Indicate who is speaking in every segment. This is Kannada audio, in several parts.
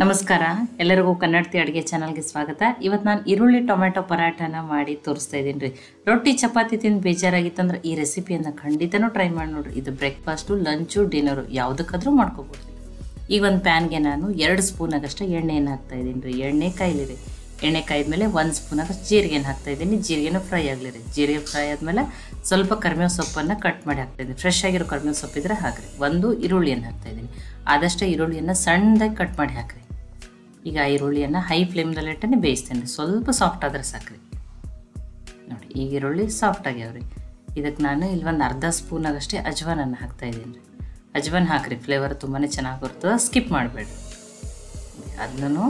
Speaker 1: ನಮಸ್ಕಾರ ಎಲ್ಲರಿಗೂ ಕನ್ನಡತಿ ಅಡುಗೆ ಚಾನಲ್ಗೆ ಸ್ವಾಗತ. ಇವತ್ತು ನಾನು ಈರುಳ್ಳಿ ಟೊಮೆಟೊ ಪರಾಟನ ಮಾಡಿ ತೋರಿಸ್ತಾ ಇದ್ದೀನಿ ರೀ. ರೊಟ್ಟಿ ಚಪಾತಿ ತಿಂದು ಬೇಜಾರಾಗಿತ್ತಂದ್ರೆ ಈ ರೆಸಿಪಿಯನ್ನು ಖಂಡಿತನೂ ಟ್ರೈ ಮಾಡಿ ನೋಡ್ರಿ. ಇದು ಬ್ರೇಕ್ಫಾಸ್ಟು, ಲಂಚು, ಡಿನ್ನರು ಯಾವುದಕ್ಕಾದ್ರೂ ಮಾಡ್ಕೋಬೋದು. ಈಗ ಒಂದು ಪ್ಯಾನ್ಗೆ ನಾನು 2 ಸ್ಪೂನ್ ಆಗಷ್ಟು ಎಣ್ಣೆಯನ್ನು ಹಾಕ್ತಾಯಿದ್ದೀನಿ ರೀ. ಎಣ್ಣೆ ಕಾಯ್ಲಿರಿ. ಎಣ್ಣೆ ಕಾಯ್ದ್ಮೇಲೆ 1 ಸ್ಪೂನ್ ಆಗಷ್ಟು ಜೀರಿಗೆನ ಹಾಕ್ತಾಯಿದ್ದೀನಿ. ಜೀರಿಗೆನೂ ಫ್ರೈ ಆಗಲಿರಿ. ಜೀರಿಗೆ ಫ್ರೈ ಆದಮೇಲೆ ಸ್ವಲ್ಪ ಕರಿಬೇವು ಸೊಪ್ಪನ್ನು ಕಟ್ ಮಾಡಿ ಹಾಕ್ತಾಯಿದ್ದೀನಿ. ಫ್ರೆಶ್ ಆಗಿರೋ ಕರಿಬೇವು ಸೊಪ್ಪಿದ್ರೆ ಹಾಕ್ರಿ. 1 ಈರುಳ್ಳಿಯನ್ನು ಹಾಕ್ತಾಯಿದ್ದೀನಿ. ಆದಷ್ಟು ಈರುಳ್ಳಿಯನ್ನು ಸಣ್ಣದಾಗಿ ಕಟ್ ಮಾಡಿ ಹಾಕ್ರಿ. ಈಗ ಈರುಳ್ಳಿಯನ್ನು ಹೈ ಫ್ಲೇಮ್ದಲ್ಲಿಟ್ಟೇ ಬೇಯಿಸ್ತೇನೆ ರೀ. ಸ್ವಲ್ಪ ಸಾಫ್ಟ್ ಆದರೆ ಸಾಕ್ರಿ. ನೋಡಿ ಈಗ ಈರುಳ್ಳಿ ಸಾಫ್ಟ್ ಆಗ್ಯಾವ್ರಿ. ಇದಕ್ಕೆ ನಾನು ಇಲ್ಲಿ ಒಂದು ಅರ್ಧ ಸ್ಪೂನ್ ಆಗಷ್ಟೇ ಅಜ್ವಾನನ್ನು ಹಾಕ್ತಾಯಿದ್ದೀನಿ ರೀ. ಅಜ್ವಾನ್ ಹಾಕ್ರಿ, ಫ್ಲೇವರ್ ತುಂಬಾ ಚೆನ್ನಾಗಿ ಬರ್ತದೆ. ಸ್ಕಿಪ್ ಮಾಡಬೇಡ್ರಿ. ಅದನ್ನು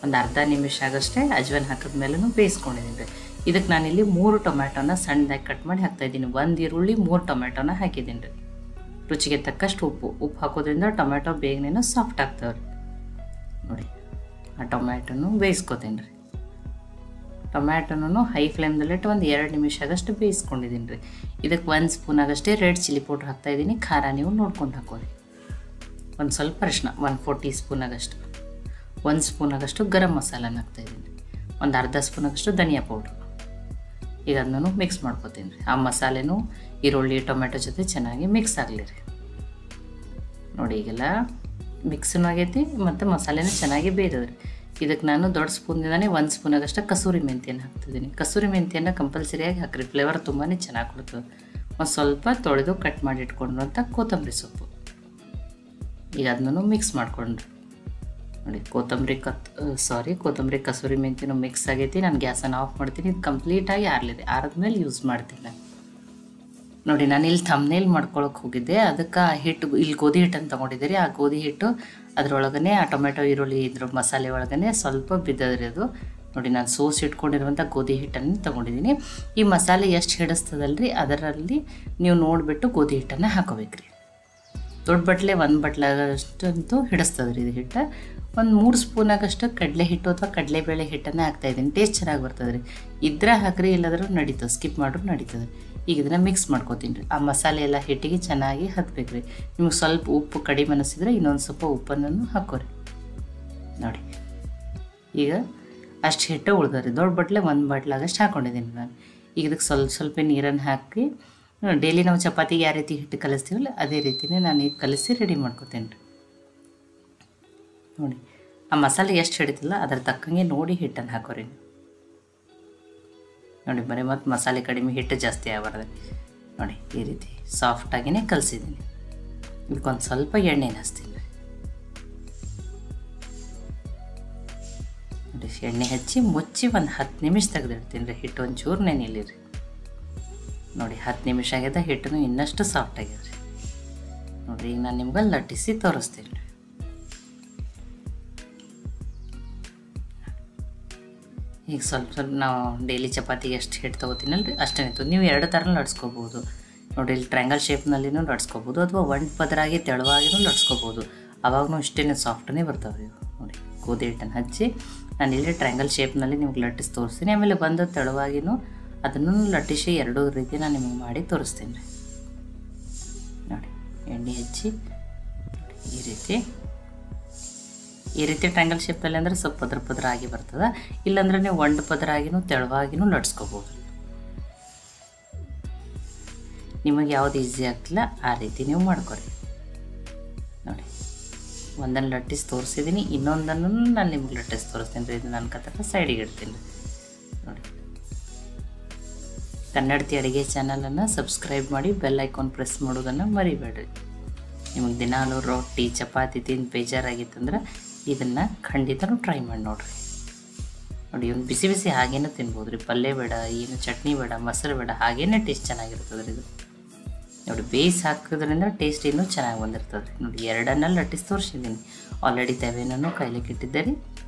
Speaker 1: ಒಂದು ಅರ್ಧ ನಿಮಿಷ ಆಗಷ್ಟೇ ಅಜ್ವಾನ್ ಹಾಕಿದ್ಮೇಲೂ ಬೇಯಿಸ್ಕೊಂಡಿದ್ದೀನಿ ರೀ. ಇದಕ್ಕೆ ನಾನಿಲ್ಲಿ 3 ಟೊಮ್ಯಾಟೋನ ಸಣ್ಣದಾಗಿ ಕಟ್ ಮಾಡಿ ಹಾಕ್ತಾಯಿದ್ದೀನಿ. 1 ಈರುಳ್ಳಿ 3 ಟೊಮ್ಯಾಟೋನ ಹಾಕಿದ್ದೀನಿ ರೀ. ರುಚಿಗೆ ತಕ್ಕಷ್ಟು ಉಪ್ಪು ಹಾಕೋದ್ರಿಂದ ಟೊಮ್ಯಾಟೊ ಬೇಗನೆ ಸಾಫ್ಟ್ ಆಗ್ತಾವೆ ರೀ. ನೋಡಿ ಆ ಟೊಮ್ಯಾಟೊನು ಬೇಯಿಸ್ಕೊತೀನಿ ರೀ. ಟೊಮ್ಯಾಟೊನೂ ಹೈ ಫ್ಲೇಮ್ದಲ್ಲಿಟ್ಟು ಒಂದು 2 ನಿಮಿಷ ಆಗಷ್ಟು ಬೇಯಿಸ್ಕೊಂಡಿದ್ದೀನಿ ರೀ. ಇದಕ್ಕೆ 1 ಸ್ಪೂನ್ ಆಗಷ್ಟೇ ರೆಡ್ ಚಿಲ್ಲಿ ಪೌಡ್ರ್ ಹಾಕ್ತಾಯಿದ್ದೀನಿ. ಖಾರ ನೀವು ನೋಡ್ಕೊಂಡು ಹಾಕೋರಿ. ಒಂದು ಸ್ವಲ್ಪ ಅರಿಶಿನ 1/4 ಟೀ ಸ್ಪೂನ್ ಆಗಷ್ಟು. 1 ಸ್ಪೂನ್ ಆಗಷ್ಟು ಗರಂ ಮಸಾಲನ ಹಾಕ್ತಾಯಿದ್ದೀನಿ. ಒಂದು ಅರ್ಧ ಸ್ಪೂನ್ ಆಗಷ್ಟು ಧನಿಯಾ ಪೌಡ್ರು. ಈಗ ಅದನ್ನು ಮಿಕ್ಸ್ ಮಾಡ್ಕೊತೀನಿ ರೀ. ಆ ಮಸಾಲೆನೂ ಈರುಳ್ಳಿ ಟೊಮೆಟೊ ಜೊತೆ ಚೆನ್ನಾಗಿ ಮಿಕ್ಸ್ ಆಗಲಿ ರೀ. ನೋಡಿ ಈಗೆಲ್ಲ ಮಿಕ್ಸೂ ಆಗೈತಿ ಮತ್ತು ಮಸಾಲೆನೂ ಚೆನ್ನಾಗಿ ಬೇಯ್ದದ್ರಿ. ಇದಕ್ಕೆ ನಾನು ದೊಡ್ಡ ಸ್ಪೂನ್ದಿಂದನೇ 1 ಸ್ಪೂನ್ ಆಗಷ್ಟು ಕಸೂರಿ ಮೆಂತ್ಯನ ಹಾಕ್ತಿದ್ದೀನಿ. ಕಸೂರಿ ಮೆಂತ್ಯನ ಕಂಪಲ್ಸರಿಯಾಗಿ ಹಾಕ್ರಿ. ಫ್ಲೇವರ್ ತುಂಬಾ ಚೆನ್ನಾಗಿ ಕೊಡ್ತದೆ. ಒಂದು ಸ್ವಲ್ಪ ತೊಳೆದು ಕಟ್ ಮಾಡಿ ಇಟ್ಕೊಂಡಿರುವಂಥ ಕೊತ್ತಂಬರಿ ಸೊಪ್ಪು. ಈಗ ಅದನ್ನು ಮಿಕ್ಸ್ ಮಾಡ್ಕೊಂಡ್ರಿ. ನೋಡಿ ಕೊತ್ತಂಬರಿ ಕಸೂರಿ ಮೆಂತ್ಯನೂ ಮಿಕ್ಸ್ ಆಗೈತಿ. ನಾನು ಗ್ಯಾಸನ್ನು ಆಫ್ ಮಾಡ್ತೀನಿ. ಇದು ಕಂಪ್ಲೀಟಾಗಿ ಆರಲಿದೆ. ಆರಿದ್ಮೇಲೆ ಯೂಸ್ ಮಾಡ್ತೀನಿ ನಾನು. ನೋಡಿ ನಾನು ಇಲ್ಲಿ ಥಂಬ್ನೇಲ್ ಮಾಡ್ಕೊಳಕ್ಕೆ ಹೋಗಿದ್ದೆ. ಅದಕ್ಕೆ ಹಿಟ್ಟು ಇಲ್ಲಿ ಗೋಧಿ ಹಿಟ್ಟನ್ನು ತೊಗೊಂಡಿದ್ದೀರಿ. ಆ ಗೋಧಿ ಹಿಟ್ಟು ಅದರೊಳಗನೆ ಆ ಟೊಮೆಟೊ ಈರುಳ್ಳಿ ಇದ್ರ ಮಸಾಲೆ ಒಳಗನೆ ಸ್ವಲ್ಪ ಬಿದ್ದದ್ರಿ ಅದು. ನೋಡಿ ನಾನು ಸೋಸ್ ಇಟ್ಕೊಂಡಿರುವಂಥ ಗೋಧಿ ಹಿಟ್ಟನ್ನು ತೊಗೊಂಡಿದ್ದೀನಿ. ಈ ಮಸಾಲೆ ಎಷ್ಟು ಹಿಡಿಸ್ತದಲ್ರಿ ಅದರಲ್ಲಿ ನೀವು ನೋಡಿಬಿಟ್ಟು ಗೋಧಿ ಹಿಟ್ಟನ್ನು ಹಾಕೋಬೇಕ್ರಿ. ದೊಡ್ಡ ಬಟ್ಲೆ 1 ಬಟ್ಲಾಗಷ್ಟಂತೂ ಹಿಡಿಸ್ತದ್ರಿ ಇದು ಹಿಟ್ಟು. ಒಂದು 3 ಸ್ಪೂನ್ ಆಗಷ್ಟು ಕಡಲೆ ಹಿಟ್ಟು ಅಥವಾ ಕಡಲೆಬೇಳೆ ಹಿಟ್ಟನ್ನು ಹಾಕ್ತಾಯಿದ್ದೀನಿ. ಟೇಸ್ಟ್ ಚೆನ್ನಾಗಿ ಬರ್ತದೆ ರೀ. ಇದ್ರೆ ಹಾಕ್ರಿ, ಇಲ್ಲದ್ರೂ ನಡೀತದೆ. ಸ್ಕಿಪ್ ಮಾಡ್ರೂ ನಡೀತದೆ. ಈಗ ಇದನ್ನು ಮಿಕ್ಸ್ ಮಾಡ್ಕೊತೀನಿ ರೀ. ಆ ಮಸಾಲೆ ಎಲ್ಲ ಹಿಟ್ಟಿಗೆ ಚೆನ್ನಾಗಿ ಹತ್ಬೇಕು ರೀ. ನಿಮಗೆ ಸ್ವಲ್ಪ ಉಪ್ಪು ಕಡಿಮೆ ಅನಿಸಿದ್ರೆ ಇನ್ನೊಂದು ಸ್ವಲ್ಪ ಉಪ್ಪನ್ನು ಹಾಕೋರಿ. ನೋಡಿ ಈಗ ಅಷ್ಟು ಹಿಟ್ಟು ಉಳ್ದರಿ. ದೊಡ್ಡ ಬಟ್ಲೆ 1 ಬಟ್ಲಾಗಷ್ಟು ಹಾಕ್ಕೊಂಡಿದ್ದೀನಿ ನಾನು. ಈಗ ಇದಕ್ಕೆ ಸ್ವಲ್ಪ ನೀರನ್ನು ಹಾಕಿ ಡೈಲಿ ನಾವು ಚಪಾತಿಗೆ ಯಾವ ರೀತಿ ಹಿಟ್ಟು ಕಲಿಸ್ತೀವಲ್ಲ ಅದೇ ರೀತಿಯೇ ನಾನು ಈಗ ಕಲಿಸಿ ರೆಡಿ ಮಾಡ್ಕೊತೀನಿ ರೀ. ನೋಡಿ ಆ ಮಸಾಲೆ ಎಷ್ಟು ಹಿಡಿತಿಲ್ಲ ಅದರ ತಕ್ಕಂಗೆ ನೋಡಿ ಹಿಟ್ಟನ್ನು ಹಾಕೋರಿ. ನೋಡಿ ಬರೀ ಮತ್ತು ಮಸಾಲೆ ಕಡಿಮೆ ಹಿಟ್ಟು ಜಾಸ್ತಿ ಆಗಬಾರ್ದು. ನೋಡಿ ಈ ರೀತಿ ಸಾಫ್ಟಾಗಿಯೇ ಕಲಿಸಿದ್ದೀನಿ. ಇದಕ್ಕೊಂದು ಸ್ವಲ್ಪ ಎಣ್ಣೆನ ಹಚ್ತೀನಿ ರೀ. ನೋಡಿ ಎಣ್ಣೆ ಹಚ್ಚಿ ಮುಚ್ಚಿ ಒಂದು 10 ನಿಮಿಷ ತೆಗೆದಿಡ್ತೀನಿ ರೀ. ಹಿಟ್ಟು ಒಂಚೂರು ನೆನಿಲಿ ರೀ. ನೋಡಿ 10 ನಿಮಿಷ ಆಗ್ಯದ. ಹಿಟ್ಟನ್ನು ಇನ್ನಷ್ಟು ಸಾಫ್ಟ್ ಆಗ್ಯದ ರೀ. ನೋಡಿರಿ ಈಗ ನಾನು ನಿಮ್ಗೆ ಲಟ್ಟಿಸಿ ತೋರಿಸ್ತೀನಿ ರೀ. ಈಗ ಸ್ವಲ್ಪ ನಾವು ಡೈಲಿ ಚಪಾತಿಗೆ ಎಷ್ಟು ಹಿಟ್ಟು ತೊಗೋತೀನಲ್ಲ ರೀ ಅಷ್ಟೇ ಇತ್ತು. ನೀವು 2 ಥರ ಲಟ್ಸ್ಕೊಬೋದು. ನೋಡಿ ಇಲ್ಲಿ ಟ್ರಯಾಂಗಲ್ ಶೇಪ್ನಲ್ಲಿನೂ ಲಟ್ಸ್ಕೊಬೋದು ಅಥವಾ ಒಂದು ಪದರಾಗಿ ತೆಳುವಾಗಿನೂ ಲಟ್ಸ್ಕೊಬೋದು. ಅವಾಗೂ ಇಷ್ಟೇ ಸಾಫ್ಟೇ ಬರ್ತಾವೆ ರೀ. ನೋಡಿ ಗೋಧಿ ಹಿಟ್ಟನ್ನು ಹಚ್ಚಿ ನಾನು ಇಲ್ಲಿ ಟ್ರಯಾಂಗಲ್ ಶೇಪ್ನಲ್ಲಿ ನಿಮ್ಗೆ ಲಟ್ಟಿಸಿ ತೋರಿಸ್ತೀನಿ. ಆಮೇಲೆ ಬಂದು ತೆಳುವಾಗಿನೂ ಅದನ್ನು ಲಟ್ಟಿಸಿ 2 ರೀತಿ ನಾನು ನಿಮಗೆ ಮಾಡಿ ತೋರಿಸ್ತೀನಿ ರೀ. ನೋಡಿ ಎಣ್ಣೆ ಹಚ್ಚಿ ಈ ರೀತಿ ಟ್ರಯಾಂಗಲ್ ಶೇಪ್ನಲ್ಲಿ ಅಂದರೆ ಸ್ವಲ್ಪ ಪದರ ಆಗಿ ಬರ್ತದೆ. ಇಲ್ಲಾಂದ್ರೆ ನೀವು ಒಂದು ಪದರಾಗಿನೂ ತೆಳುವಾಗಿನೂ ಲಟ್ಸ್ಕೊಬೋದು. ನಿಮಗೆ ಯಾವುದು ಈಸಿ ಆಗ್ತಿಲ್ಲ ಆ ರೀತಿ ನೀವು ಮಾಡ್ಕೊರಿ. ನೋಡಿ ಒಂದನ್ನು ಲಟ್ಟಿಸಿ ತೋರಿಸಿದ್ದೀನಿ, ಇನ್ನೊಂದನ್ನು ನಾನು ನಿಮ್ಗೆ ಲಟ್ಟಿಸಿ ತೋರಿಸ್ತೀನಿ ರೀ. ಇದು ನನ್ನ ಕತ್ತಕ ಸೈಡಿಗೆ ಇಡ್ತೀನಿ ರೀ. ನೋಡಿ ಕನ್ನಡತಿ ಅಡುಗೆ ಚಾನಲನ್ನು ಸಬ್ಸ್ಕ್ರೈಬ್ ಮಾಡಿ ಬೆಲ್ ಐಕಾನ್ ಪ್ರೆಸ್ ಮಾಡೋದನ್ನು ಮರಿಬೇಡ್ರಿ. ನಿಮಗೆ ದಿನಾಲೂ ರೊಟ್ಟಿ ಚಪಾತಿ ತಿಂದು ಬೇಜಾರಾಗಿತ್ತಂದ್ರೆ ಇದನ್ನು ಖಂಡಿತನೂ ಟ್ರೈ ಮಾಡಿ ನೋಡಿರಿ. ನೋಡಿ ಇವ್ನು ಬಿಸಿ ಬಿಸಿ ಹಾಗೇನೂ ತಿನ್ಬೋದು ರೀ. ಪಲ್ಯ ಬೇಡ, ಏನು ಚಟ್ನಿ ಬೇಡ, ಮೊಸರು ಬೇಡ, ಹಾಗೇನೇ ಟೇಸ್ಟ್ ಚೆನ್ನಾಗಿರ್ತದೆ ರೀ ಇದು. ನೋಡಿ ಬೇಯಿಸಿ ಹಾಕೋದ್ರಿಂದ ಟೇಸ್ಟ್ ಇನ್ನೂ ಚೆನ್ನಾಗಿ ಬಂದಿರ್ತದೆ ರೀ. ನೋಡಿ 2 ಲಟ್ಟಿಸಿ ತೋರಿಸಿದ್ದೀನಿ. ಆಲ್ರೆಡಿ ತವೆನೂ ಕಾಯ್ಲಿಕ್ಕೆ ಇಟ್ಟಿದ್ದೆ ರೀ.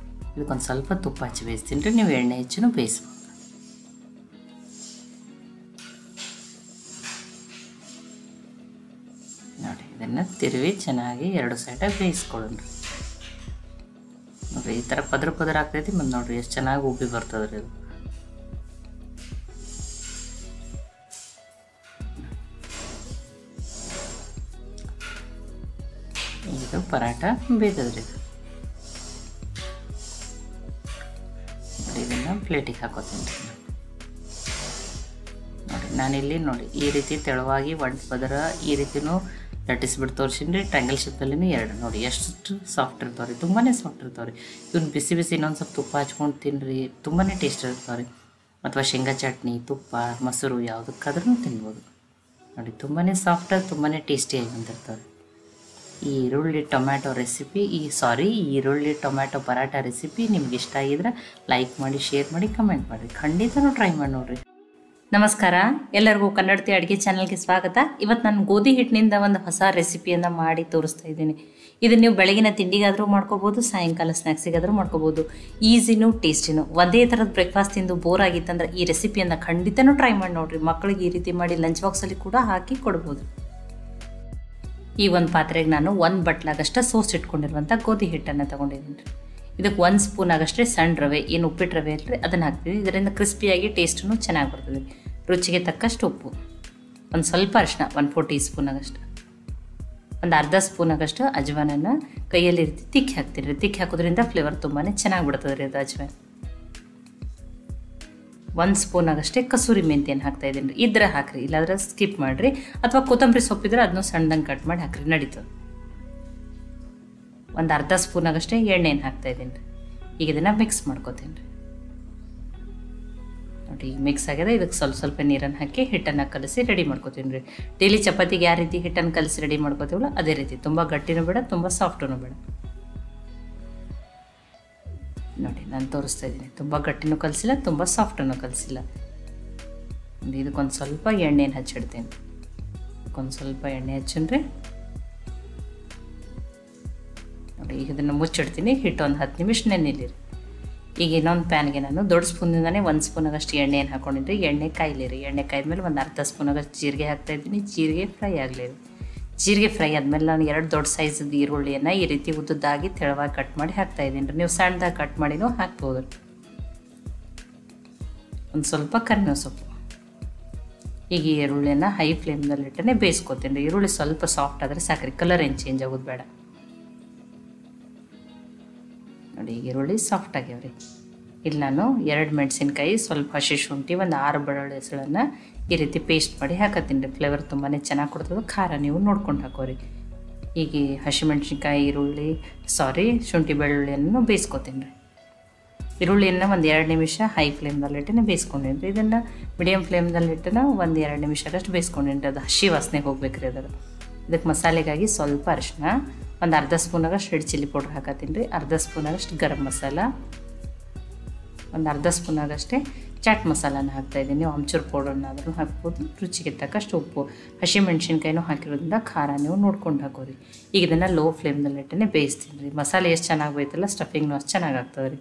Speaker 1: ಇದಕ್ಕೊಂದು ಸ್ವಲ್ಪ ತುಪ್ಪ ಹಚ್ಚಿ ಬೇಯಿಸ್ತೀನಿ ರೀ. ನೀವು ಎಣ್ಣೆ ಹೆಚ್ಚು ಬೇಯಿಸ್ಬೋದು. ನೋಡಿ ಇದನ್ನು ತಿರುವಿ ಚೆನ್ನಾಗಿ 2 ಸೈಡಾಗಿ ಬೇಯಿಸ್ಕೊಳ್ಳೋಣ ರೀ. ನೋಡಿರಿ ಈ ಥರ ಪದರ ಆಗ್ತೈತಿ. ಮತ್ತು ನೋಡಿರಿ ಎಷ್ಟು ಚೆನ್ನಾಗಿ ಉಬ್ಬಿ ಬರ್ತದೆ ರೀ ಅದು. ಇದು ಪರಾಟ ಬೇಯ್ತದ್ರಿ ಇದು. ಇದನ್ನು ಪ್ಲೇಟಿಗೆ ಹಾಕೋತೀನಿ ರೀ. ನೋಡಿ ನಾನಿಲ್ಲಿ ನೋಡಿ ಈ ರೀತಿ ತೆಳುವಾಗಿ ಒಂದು ಪದರ ಈ ರೀತಿಯೂ ಲಟ್ಟಿಸ್ಬಿಟ್ಟು ತೋರಿಸಿನಿ ರೀ. ಟ್ರಯಾಂಗಲ್ ಶೇಪಲ್ಲಿನೂ 2 ನೋಡಿ ಎಷ್ಟು ಸಾಫ್ಟ್ ಇರ್ತಾವೆ ರೀ, ತುಂಬಾ ಸಾಫ್ಟ್ ಇರ್ತಾವೆ ರೀ. ಇವ್ನು ಬಿಸಿ ಬಿಸಿ ಇನ್ನೊಂದು ಸ್ವಲ್ಪ ತುಪ್ಪ ಹಚ್ಕೊಂಡು ತಿನ್ನಿರಿ, ತುಂಬಾ ಟೇಸ್ಟ್ ಇರ್ತಾವೆ ರೀ. ಅಥವಾ ಶೇಂಗಾ ಚಟ್ನಿ, ತುಪ್ಪ, ಮೊಸರು ಯಾವುದಕ್ಕಾದ್ರೂ ತಿನ್ಬೋದು. ನೋಡಿ ತುಂಬಾ ಸಾಫ್ಟ್, ತುಂಬಾ ಟೇಸ್ಟಿಯಾಗಿ ಬಂದಿರ್ತಾವೆ. ಈ ಈರುಳ್ಳಿ ಟೊಮ್ಯಾಟೊ ರೆಸಿಪಿ ಈ ಈರುಳ್ಳಿ ಟೊಮ್ಯಾಟೊ ಪರಾಟ ರೆಸಿಪಿ ನಿಮ್ಗೆ ಇಷ್ಟ ಆಗಿದ್ರೆ ಲೈಕ್ ಮಾಡಿ, ಶೇರ್ ಮಾಡಿ, ಕಮೆಂಟ್ ಮಾಡಿರಿ. ಖಂಡಿತನೂ ಟ್ರೈ ಮಾಡಿ ನೋಡಿರಿ. ನಮಸ್ಕಾರ, ಎಲ್ಲರಿಗೂ ಕನ್ನಡತಿ ಅಡುಗೆ ಚಾನಲ್ಗೆ ಸ್ವಾಗತ. ಇವತ್ತು ನಾನು ಗೋಧಿ ಹಿಟ್ಟಿನಿಂದ ಒಂದು ಹೊಸ ರೆಸಿಪಿಯನ್ನು ಮಾಡಿ ತೋರಿಸ್ತಾ ಇದ್ದೀನಿ. ಇದನ್ನು ನೀವು ಬೆಳಗಿನ ತಿಂಡಿಗಾದರೂ ಮಾಡ್ಕೋಬೋದು, ಸಾಯಂಕಾಲ ಸ್ನ್ಯಾಕ್ಸಿಗಾದರೂ ಮಾಡ್ಕೋಬೋದು. ಈಸಿನೂ ಟೇಸ್ಟಿನೂ. ಒಂದೇ ಥರದ ಬ್ರೇಕ್ಫಾಸ್ಟ್ ತಿಂದು ಬೋರ್ ಆಗಿತ್ತಂದ್ರೆ ಈ ರೆಸಿಪಿಯನ್ನು ಖಂಡಿತನೂ ಟ್ರೈ ಮಾಡಿ ನೋಡಿರಿ. ಮಕ್ಕಳಿಗೆ ಈ ರೀತಿ ಮಾಡಿ ಲಂಚ್ ಬಾಕ್ಸಲ್ಲಿ ಕೂಡ ಹಾಕಿ ಕೊಡ್ಬೋದು. ಈ ಒಂದು ಪಾತ್ರೆಗೆ ನಾನು 1 ಬಟ್ಲಾಗಷ್ಟು ಸೋಸ್ ಇಟ್ಕೊಂಡಿರುವಂಥ ಗೋಧಿ ಹಿಟ್ಟನ್ನು ತೊಗೊಂಡಿದ್ದೀನಿ ರೀ. ಇದಕ್ಕೆ 1 ಸ್ಪೂನ್ ಆಗಷ್ಟೇ ಸಣ್ಣ ರವೆ, ಏನು ಉಪ್ಪಿಟ್ಟು ರವೆ ಇಲ್ಲರಿ ಅದನ್ನು ಹಾಕ್ತೀವಿ. ಇದರಿಂದ ಕ್ರಿಸ್ಪಿಯಾಗಿ ಟೇಸ್ಟೂ ಚೆನ್ನಾಗಿ ಬರ್ತದೆ. ರುಚಿಗೆ ತಕ್ಕಷ್ಟು ಉಪ್ಪು, ಒಂದು ಸ್ವಲ್ಪ ಅರಿಶಿನ 1/4 ಟೀ ಸ್ಪೂನ್ ಆಗಷ್ಟು, ಒಂದು ಅರ್ಧ ಸ್ಪೂನ್ ಆಗಷ್ಟು ಅಜ್ವಾನನ್ನು ಕೈಯಲ್ಲಿ ರೀತಿ ತಿಕ್ಕಿ ಹಾಕ್ತೀರಿ ರೀ. ತಿಕ್ಕಿ ಹಾಕೋದ್ರಿಂದ ಫ್ಲೇವರ್ ತುಂಬಾ ಚೆನ್ನಾಗಿ ಬಿಡ್ತದೆ ರೀ ಅದು ಅಜ್ವಾನ. 1 ಸ್ಪೂನ್ ಆಗಷ್ಟೇ ಕಸೂರಿ ಮೆಂತ್ಯನ ಹಾಕ್ತಾಯಿದ್ದೀನಿ ರೀ. ಇದ್ರೆ ಹಾಕ್ರಿ, ಇಲ್ಲಾಂದ್ರೆ ಸ್ಕಿಪ್ ಮಾಡಿರಿ. ಅಥವಾ ಕೊತ್ತಂಬರಿ ಸೊಪ್ಪಿದ್ರೆ ಅದನ್ನು ಸಣ್ಣದಂಗೆ ಕಟ್ ಮಾಡಿ ಹಾಕ್ರಿ, ನಡೀತದೆ. ಒಂದು ಅರ್ಧ ಸ್ಪೂನ್ ಆಗಷ್ಟೇ ಎಣ್ಣೆನ ಹಾಕ್ತಾಯಿದ್ದೀನಿ ರೀ. ಈಗ ಇದನ್ನು ಮಿಕ್ಸ್ ಮಾಡ್ಕೋತೀನಿ ರೀ. ನೋಡಿ ಈಗ ಮಿಕ್ಸ್ ಆಗಿದೆ. ಇದಕ್ಕೆ ಸ್ವಲ್ಪ ನೀರನ್ನು ಹಾಕಿ ಹಿಟ್ಟನ್ನು ಕಲಸಿ ರೆಡಿ ಮಾಡ್ಕೋತೀನಿ ರೀ. ಡೈಲಿ ಚಪಾತಿಗೆ ಯಾವ ರೀತಿ ಹಿಟ್ಟನ್ನು ಕಲಸಿ ರೆಡಿ ಮಾಡ್ಕೋತೀವಲ್ಲ ಅದೇ ರೀತಿ. ತುಂಬ ಗಟ್ಟಿನೂ ಬೇಡ, ತುಂಬ ಸಾಫ್ಟೂ ಬೇಡ. ನೋಡಿ ನಾನು ತೋರಿಸ್ತಾ ಇದ್ದೀನಿ. ತುಂಬ ಗಟ್ಟಿನೂ ಕಲಿಸಿಲ್ಲ, ತುಂಬ ಸಾಫ್ಟನ್ನು ಕಲಿಸಿಲ್ಲ. ಇದಕ್ಕೊಂದು ಸ್ವಲ್ಪ ಎಣ್ಣೆನ ಹಚ್ಚಿಡ್ತೀನಿ. ಇದಕ್ಕೊಂದು ಸ್ವಲ್ಪ ಎಣ್ಣೆ ಹಚ್ಚಿನ್ರಿ. ನೋಡಿ ಈಗ ಇದನ್ನು ಮುಚ್ಚಿಡ್ತೀನಿ. ಹಿಟ್ಟು ಒಂದು 10 ನಿಮಿಷ ನೆನೆಲಿರಿ. ಈಗ ಇನ್ನೊಂದು ಪ್ಯಾನ್ಗೆ ನಾನು ದೊಡ್ಡ ಸ್ಪೂನಿಂದನೇ 1 ಸ್ಪೂನ್ ಆಗಷ್ಟು ಎಣ್ಣೆಯನ್ನು ಹಾಕೊಂಡಿದ್ರಿ. ಎಣ್ಣೆ ಕಾಯ್ಲಿರಿ. ಎಣ್ಣೆ ಕಾಯ್ದ್ಮೇಲೆ ಒಂದು ಅರ್ಧ ಸ್ಪೂನ್ ಆಗಷ್ಟು ಜೀರಿಗೆ ಹಾಕ್ತಾಯಿದ್ದೀನಿ. ಜೀರಿಗೆ ಫ್ರೈ ಆಗಲಿರಿ. ಜೀರಿಗೆ ಫ್ರೈ ಆದಮೇಲೆ ನಾನು 2 ದೊಡ್ಡ ಸೈಜದ್ದು ಈರುಳ್ಳಿಯನ್ನು ಈ ರೀತಿ ಉದ್ದದಾಗಿ ತೆಳುವಾಗಿ ಕಟ್ ಮಾಡಿ ಹಾಕ್ತಾಯಿದ್ದೀನಿ ರೀ. ನೀವು ಸಣ್ಣದಾಗಿ ಕಟ್ ಮಾಡಿನೂ ಹಾಕ್ಬೋದು. ಒಂದು ಸ್ವಲ್ಪ ಕರಿಬೇವು ಸೊಪ್ಪು. ಈಗ ಈ ಈರುಳ್ಳಿಯನ್ನು ಹೈ ಫ್ಲೇಮ್ನಲ್ಲಿಟ್ಟೇ ಬೇಯಿಸ್ಕೊತೀನಿ ರೀ. ಈರುಳ್ಳಿ ಸ್ವಲ್ಪ ಸಾಫ್ಟ್ ಆದರೆ ಸಾಕ್ರಿ, ಕಲರ್ ಏನು ಚೇಂಜ್ ಆಗೋದು ಬೇಡ. ನೋಡಿ ಈಗ ಈರುಳ್ಳಿ ಸಾಫ್ಟ್ ಆಗ್ಯಾವ್ರಿ. ಇಲ್ಲಿ ನಾನು 2 ಮೆಣಸಿನ್ಕಾಯಿ, ಸ್ವಲ್ಪ ಹಸಿ ಶುಂಠಿ, ಒಂದು 6 ಬೆಳ್ಳುಳ್ಳಿ ಹೆಸಳನ್ನು ಈ ರೀತಿ ಪೇಸ್ಟ್ ಮಾಡಿ ಹಾಕತ್ತೀನಿ ರೀ. ಫ್ಲೇವರ್ ತುಂಬಾ ಚೆನ್ನಾಗಿ ಕೊಡ್ತದೆ. ಖಾರ ನೀವು ನೋಡ್ಕೊಂಡು ಹಾಕೋರಿ. ಈಗ ಹಸಿಮೆಣ್ಸಿನ್ಕಾಯಿ, ಶುಂಠಿ ಬೆಳ್ಳುಳ್ಳಿಯನ್ನು ಬೇಯಿಸ್ಕೊತೀನಿ ರೀ. ಈರುಳ್ಳಿಯನ್ನು ಒಂದು 2 ನಿಮಿಷ ಹೈ ಫ್ಲೇಮ್ನಲ್ಲಿಟ್ಟೆ ಬೇಯಿಸ್ಕೊಂಡೀನಿ ರೀ. ಇದನ್ನು ಮೀಡಿಯಮ್ ಫ್ಲೇಮ್ನಲ್ಲಿಟ್ಟೆ ಒಂದು 2 ನಿಮಿಷ ಅಷ್ಟು ಬೇಯಿಸ್ಕೊಂಡೀನಿ ರೀ. ಅದು ಹಸಿ ವಾಸನೆ ಹೋಗ್ಬೇಕು ರೀ ಅದರ. ಇದಕ್ಕೆ ಮಸಾಲೆಗಾಗಿ ಸ್ವಲ್ಪ ಅರಿಶಿನ, ಒಂದು ಅರ್ಧ ಸ್ಪೂನಾಗಷ್ಟು ರೆಡ್ ಚಿಲ್ಲಿ ಪೌಡ್ರ್ ಹಾಕತ್ತೀನಿ ರೀ. ಅರ್ಧ ಸ್ಪೂನಾಗಷ್ಟು ಗರಂ ಮಸಾಲ, ಒಂದು ಅರ್ಧ ಸ್ಪೂನಾಗಷ್ಟೇ ಚಾಟ್ ಮಸಾಲಾನ ಹಾಕ್ತಾಯಿದ್ದೀನಿ. ನೀವು ಆಮ್ಚೂರು ಪೌಡರ್ನಾದ್ರೂ ಹಾಕ್ಬೋದು. ರುಚಿಗೆ ತಕ್ಕಷ್ಟು ಉಪ್ಪು, ಹಸಿಮೆಣ್ಸಿನ್ಕಾಯಿನೂ ಹಾಕಿರೋದ್ರಿಂದ ಖಾರ ನೀವು ನೋಡ್ಕೊಂಡು ಹಾಕೋರಿ. ಈಗ ಇದನ್ನು ಲೋ ಫ್ಲೇಮ್ನಲ್ಲಿಟ್ಟೇ ಬೇಯಿಸ್ತೀನಿ ರೀ. ಮಸಾಲೆ ಎಷ್ಟು ಚೆನ್ನಾಗಿ ಬೇಯ್ತಲ್ಲ ಸ್ಟಫಿಂಗ್ನೂ ಅಷ್ಟು ಚೆನ್ನಾಗಿ ಆಗ್ತದೆ ರೀ.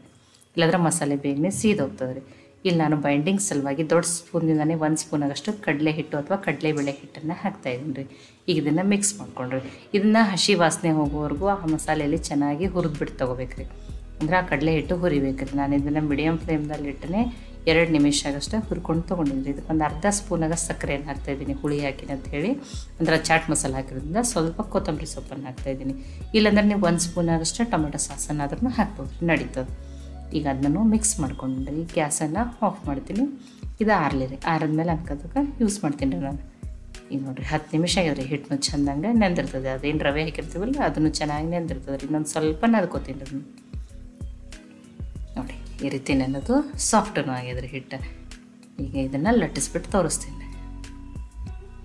Speaker 1: ಇಲ್ಲಾಂದ್ರೆ ಮಸಾಲೆ ಬೇಗನೆ ಸೀದೋಗ್ತದೆ ರೀ. ಇಲ್ಲಿ ನಾನು ಬೈಂಡಿಂಗ್ ಸಲುವಾಗಿ ದೊಡ್ಡ ಸ್ಪೂನಿಂದನೇ 1 ಸ್ಪೂನ್ ಆಗಷ್ಟು ಕಡಲೆ ಹಿಟ್ಟು ಅಥವಾ ಕಡಲೆಬೇಳೆ ಹಿಟ್ಟನ್ನು ಹಾಕ್ತಾಯಿದ್ದೀನಿ ರೀ. ಈಗ ಇದನ್ನು ಮಿಕ್ಸ್ ಮಾಡ್ಕೊಂಡ್ರಿ. ಇದನ್ನು ಹಸಿ ವಾಸನೆ ಹೋಗೋವರೆಗೂ ಆ ಮಸಾಲೆಯಲ್ಲಿ ಚೆನ್ನಾಗಿ ಹುರಿದ್ಬಿಟ್ಟು ತೊಗೋಬೇಕು ರೀ. ಅಂದರೆ ಆ ಕಡಲೆ ಹಿಟ್ಟು ಹುರಿಬೇಕು ರೀ. ನಾನು ಇದನ್ನು ಮೀಡಿಯಮ್ ಫ್ಲೇಮ್ನಲ್ಲಿಟ್ಟೇ 2 ನಿಮಿಷ ಆಗಷ್ಟು ಹುರ್ಕೊಂಡು ತೊಗೊಂಡಿದ್ರಿ. ಇದಕ್ಕೆ ಒಂದು ಅರ್ಧ ಸ್ಪೂನಾಗ ಸಕ್ಕರೆಯನ್ನು ಹಾಕ್ತಾಯಿದ್ದೀನಿ, ಹುಳಿ ಹಾಕಿನ ಅಂತ ಹೇಳಿ. ಅಂದರೆ ಚಾಟ್ ಮಸಾಲೆ ಹಾಕಿರೋದ್ರಿಂದ ಸ್ವಲ್ಪ ಕೊತ್ತಂಬರಿ ಸೊಪ್ಪನ್ನು ಹಾಕ್ತಾಯಿದ್ದೀನಿ. ಇಲ್ಲಾಂದ್ರೆ ನೀವು 1 ಸ್ಪೂನ್ ಆಗಷ್ಟು ಟೊಮೆಟೊ ಸಾಸನ್ನಾದ್ರೂ ಹಾಕ್ಬೋದು, ನಡೀತದೆ. ಈಗ ಅದನ್ನು ಮಿಕ್ಸ್ ಮಾಡ್ಕೊಂಡ್ರಿ. ಗ್ಯಾಸನ್ನು ಆಫ್ ಮಾಡ್ತೀನಿ. ಇದು ಆರಲಿರಿ. ಆರಿದ್ಮೇಲೆ ಅನ್ಕೋದಕ್ಕೆ ಯೂಸ್ ಮಾಡ್ತೀನಿ ರೀ ನಾನು. ಈಗ ನೋಡಿರಿ 10 ನಿಮಿಷ ಆಗ್ಯದ್ರಿ. ಹಿಟ್ಟು ಚೆಂದಂಗೆ ನೆಂದಿರ್ತದೆ. ಅದೇನು ರವೆ ಹಾಕಿರ್ತೀವಲ್ಲ ಅದನ್ನು ಚೆನ್ನಾಗಿ ನೆಂದಿರ್ತದೆ ರೀ. ಇನ್ನೊಂದು ಸ್ವಲ್ಪ ನದ್ಕೋತೀನಿ ರೀ. ನೋಡಿ ಈ ರೀತಿ ನೆನದು ಸಾಫ್ಟೂ ಆಗ್ಯದ್ರಿ ಹಿಟ್ಟು. ಈಗ ಇದನ್ನು ಲಟ್ಟಿಸ್ಬಿಟ್ಟು ತೋರಿಸ್ತೀನಿ.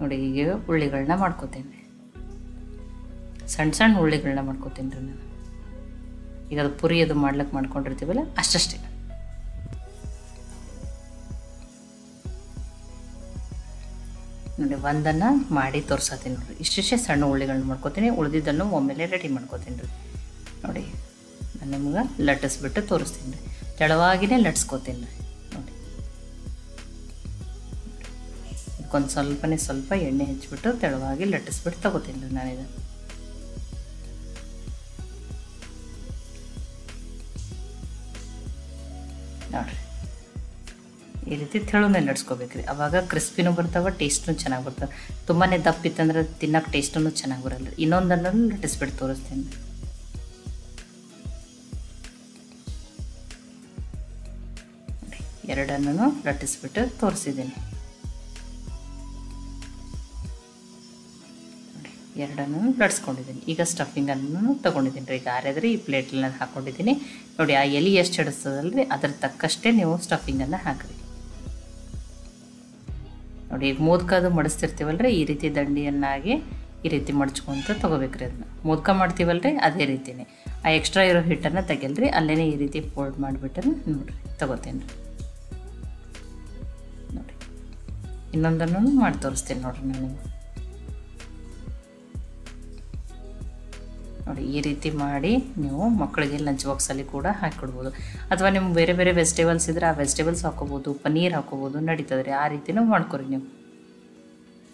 Speaker 1: ನೋಡಿ ಈಗ ಉಳ್ಳಿಗಳನ್ನ ಮಾಡ್ಕೋತೀನಿ. ಸಣ್ಣ ಉಳ್ಳಿಗಳನ್ನ ಮಾಡ್ಕೋತೀನಿ ರೀ ನಾನು. ಈಗ ಅದು ಪುರಿ ಅದು ಮಾಡ್ಲಿಕ್ಕೆ ಮಾಡ್ಕೊಂಡಿರ್ತೀವಲ್ಲ ಅಷ್ಟೇ. ನೋಡಿ ಒಂದನ್ನು ಮಾಡಿ ತೋರ್ಸತ್ತೀನಿ ನೋಡಿರಿ. ಇಷ್ಟೇ ಸಣ್ಣ ಉಳ್ಳಿಗಳನ್ನ ಮಾಡ್ಕೋತೀನಿ. ಉಳಿದಿದ್ದನ್ನು ಒಮ್ಮೆಲೆ ರೆಡಿ ಮಾಡ್ಕೋತೀನಿ ರೀ. ನೋಡಿ ನಾನು ನಿಮ್ಗೆ ಲಟ್ಟಿಸ್ಬಿಟ್ಟು ತೋರಿಸ್ತೀನಿ ರೀ. ತೆಳುವಾಗಿನೇ ಲಟ್ಸ್ಕೋತೀನಿ ರೀ. ನೋಡಿ ಇದಕ್ಕೊಂದು ಸ್ವಲ್ಪ ಎಣ್ಣೆ ಹಚ್ಬಿಟ್ಟು ತೆಳುವಾಗಿ ಲಟ್ಟಿಸ್ಬಿಟ್ಟು ತೊಗೋತೀನಿ ರೀ ನಾನಿದು. ನೋಡಿರಿ ಈ ರೀತಿ ತೆಳುನೇ ಲಟ್ಸ್ಕೋಬೇಕ್ರಿ. ಅವಾಗ ಕ್ರಿಸ್ಪಿನೂ ಬರ್ತಾವೆ, ಟೇಸ್ಟೂ ಚೆನ್ನಾಗಿ ಬರ್ತವೆ. ತುಂಬಾ ದಪ್ಪಿತ್ತಂದ್ರೆ ತಿನ್ನೋಕೆ ಟೇಸ್ಟೂ ಚೆನ್ನಾಗಿ ಬರಲ್ಲ. ಇನ್ನೊಂದನ್ನು ಲಟ್ಟಿಸ್ಬಿಟ್ಟು ತೋರಿಸ್ತೀನಿ. ಎರಡನ್ನೂ ಲಟ್ಟಿಸ್ಬಿಟ್ಟು ತೋರಿಸಿದ್ದೀನಿ. ನೋಡಿ ಎರಡನ್ನೂ ಲಟ್ಸ್ಕೊಂಡಿದ್ದೀನಿ. ಈಗ ಸ್ಟಫಿಂಗನ್ನು ತೊಗೊಂಡಿದ್ದೀನಿ ರೀ. ಈಗ ಆರಿದ್ರೆ ಈ ಪ್ಲೇಟಲ್ಲಿ ಹಾಕ್ಕೊಂಡಿದ್ದೀನಿ. ನೋಡಿ ಆ ಎಲೆ ಎಷ್ಟು ಹಿಡಿಸ್ತದಲ್ರಿ ಅದ್ರ ತಕ್ಕಷ್ಟೇ ನೀವು ಸ್ಟಫಿಂಗನ್ನು ಹಾಕಿರಿ. ನೋಡಿ ಈಗ ಮೋದಕದು ಮಡಿಸ್ತಿರ್ತೀವಲ್ರಿ ಈ ರೀತಿ ದಂಡಿಯನ್ನಾಗಿ ಈ ರೀತಿ ಮಡ್ಚ್ಕೊಂತ ತೊಗೋಬೇಕ್ರಿ. ಅದನ್ನ ಮೋದಕ ಮಾಡ್ತೀವಲ್ರಿ ಅದೇ ರೀತಿಯೇ ಆ ಎಕ್ಸ್ಟ್ರಾ ಇರೋ ಹಿಟ್ಟನ್ನು ತೆಗೆಲ್ರಿ. ಅಲ್ಲೇ ಈ ರೀತಿ ಫೋಲ್ಡ್ ಮಾಡಿಬಿಟ್ಟು ನೋಡಿರಿ ತೊಗೋತೀನಿ ರೀ. ನೋಡಿ ಇನ್ನೊಂದನ್ನು ಮಾಡಿ ತೋರಿಸ್ತೀನಿ ನೋಡಿರಿ ನಾನು. ನೋಡಿ ಈ ರೀತಿ ಮಾಡಿ ನೀವು ಮಕ್ಕಳಿಗೆ ಲಂಚ್ ಬಾಕ್ಸಲ್ಲಿ ಕೂಡ ಹಾಕಿಕೊಡ್ಬೋದು. ಅಥವಾ ನಿಮ್ಗೆ ಬೇರೆ ಬೇರೆ ವೆಜಿಟೇಬಲ್ಸ್ ಇದ್ದರೆ ಆ ವೆಜಿಟೇಬಲ್ಸ್ ಹಾಕೋಬೋದು, ಪನ್ನೀರ್ ಹಾಕೋಬೋದು, ನಡೀತದೆ ರೀ. ಆ ರೀತಿನೂ ಮಾಡ್ಕೊರಿ ನೀವು.